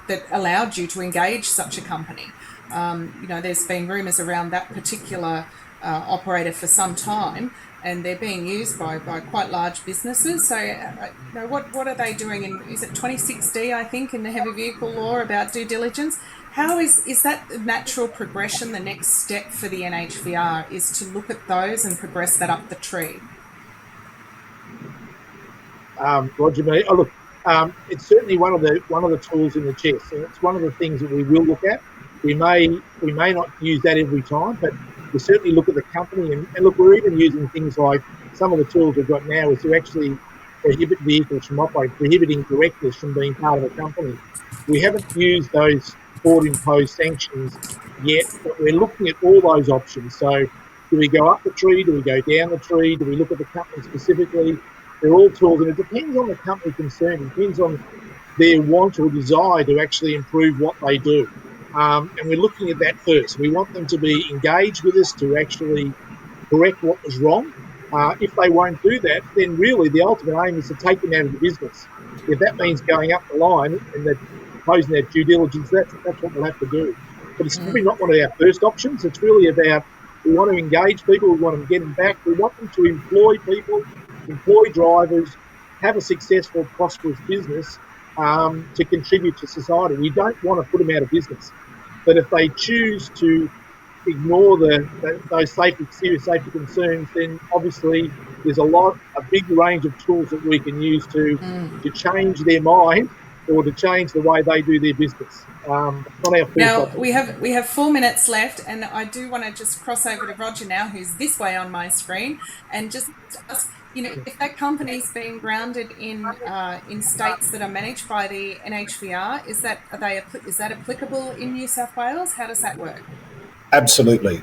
that allowed you to engage such a company? There's been rumours around that particular operator for some time, and they're being used by quite large businesses. So, what are they doing? Is it 26D, I think, in the heavy vehicle law about due diligence? How is that the natural progression? The next step for the NHVR is to look at those and progress that up the tree. Roger, look, it's certainly one of the tools in the chest, and it's one of the things that we will look at. We may not use that every time, but we certainly look at the company, and look, we're even using things like some of the tools we've got now is to actually prohibit vehicles from operating, prohibiting directors from being part of a company. We haven't used those court-imposed sanctions yet, but we're looking at all those options. So do we go up the tree? Do we go down the tree? Do we look at the company specifically? They're all tools, and it depends on the company concerned. It depends on their want or desire to actually improve what they do. And we're looking at that first. We want them to be engaged with us to actually correct what was wrong. If they won't do that, then really the ultimate aim is to take them out of the business. If that means going up the line and posing that due diligence, that's what we'll have to do. But it's probably not one of our first options. It's really about, we want to engage people, we want to get them back, we want them to employ people, employ drivers, have a successful, prosperous business, to contribute to society. We don't want to put them out of business. But if they choose to ignore those serious safety concerns, then obviously there's a big range of tools that we can use to change their mind or to change the way they do their business. Now we have 4 minutes left, and I do want to just cross over to Roger now, who's this way on my screen, and just ask, if that company's being grounded in states that are managed by the NHVR, is that applicable in New South Wales? How does that work? Absolutely.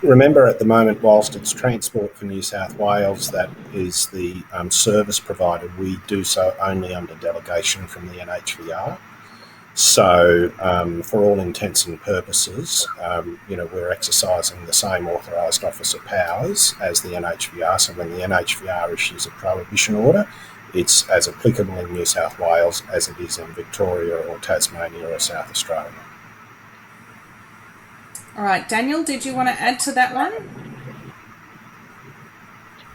Remember, at the moment, whilst it's Transport for New South Wales that is the service provider, we do so only under delegation from the NHVR. So, for all intents and purposes, we're exercising the same authorised officer powers as the NHVR. So when the NHVR issues a prohibition order, it's as applicable in New South Wales as it is in Victoria or Tasmania or South Australia. All right, Daniel, did you want to add to that one?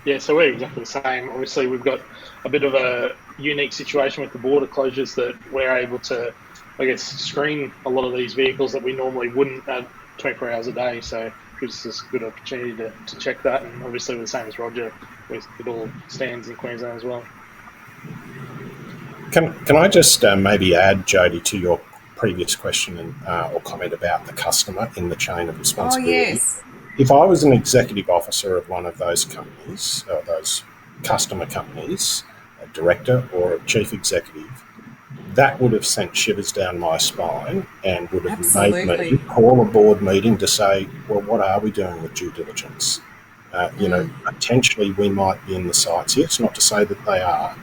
Yeah, so we're exactly the same. Obviously, we've got a bit of a unique situation with the border closures that we're able to, screen a lot of these vehicles that we normally wouldn't at 24 hours a day. So it gives us a good opportunity to check that. And obviously, we're the same as Roger, it all stands in Queensland as well. Can I just maybe add, Jodie, to your previous question or comment about the customer in the chain of responsibility? Oh, yes. If I was an executive officer of one of those companies, or those customer companies, a director or a chief executive, that would have sent shivers down my spine and would have made me call a board meeting to say, well, what are we doing with due diligence? Potentially we might be in the sights. Yes, not to say that they are.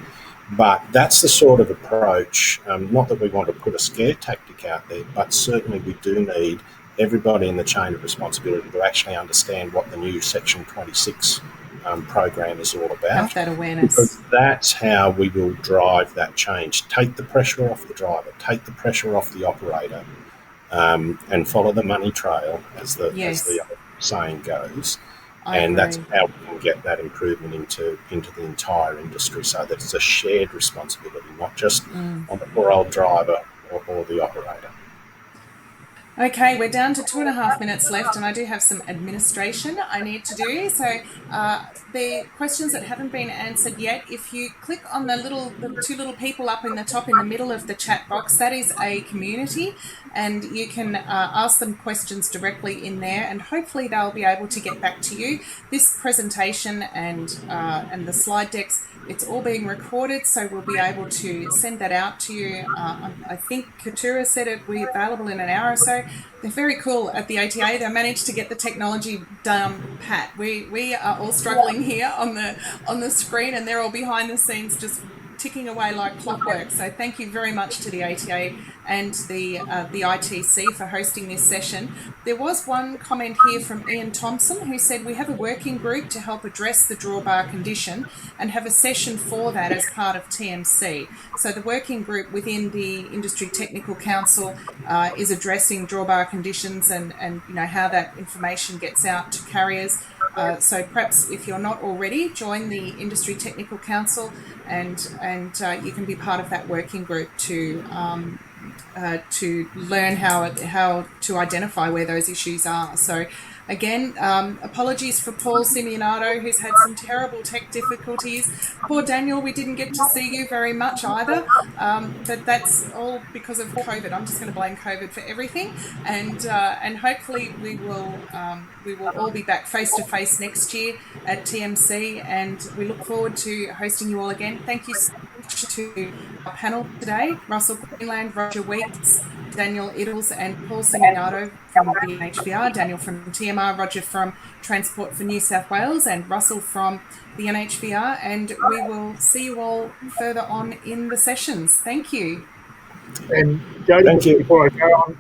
But that's the sort of approach, not that we want to put a scare tactic out there, but certainly we do need everybody in the chain of responsibility to actually understand what the new Section 26 program is all about. Have that awareness. Because that's how we will drive that change. Take the pressure off the driver, take the pressure off the operator, and follow the money trail, as the saying goes. And that's how we can get that improvement into the entire industry, so that it's a shared responsibility, not just on the poor old driver or the operator. Okay, we're down to 2.5 minutes left, and I do have some administration I need to do. So the questions that haven't been answered yet, if you click on the two little people up in the top in the middle of the chat box, that is a community, and you can ask them questions directly in there, and hopefully they'll be able to get back to you. This presentation and the slide decks, it's all being recorded, so we'll be able to send that out to you. I think Katura said it will be available in an hour or so. They're very cool at the ATA. They managed to get the technology down pat. We are all struggling here on the screen, and they're all behind the scenes just ticking away like clockwork. So thank you very much to the ATA and the ITC for hosting this session. There was one comment here from Ian Thompson who said we have a working group to help address the drawbar condition and have a session for that as part of TMC. So the working group within the Industry Technical Council is addressing drawbar conditions and how that information gets out to carriers. So perhaps if you're not already, join the Industry Technical Council and you can be part of that working group to learn how to identify where those issues are. So again, apologies for Paul Simionato, who's had some terrible tech difficulties. Poor Daniel, we didn't get to see you very much either, but that's all because of COVID. I'm just going to blame COVID for everything, and hopefully we will all be back face to face next year at TMC, and we look forward to hosting you all again. Thank you so much to our panel today: Russell Greenland, Roger Weeks, Daniel Iddles, and Paul Simionato from the NHVR, Daniel from TMR, Roger from Transport for New South Wales, and Russell from the NHVR. And we will see you all further on in the sessions. Thank you. And Jodie, before I go,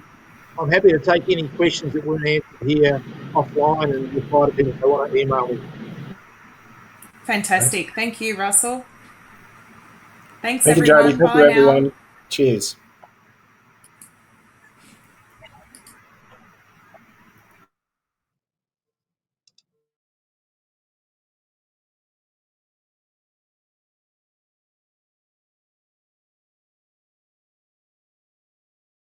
I'm happy to take any questions that weren't answered here offline and reply to people if they want to email me. Fantastic. Thank you, Russell. Thanks, Thank everyone. you, Jodie. Thank you, everyone. Cheers.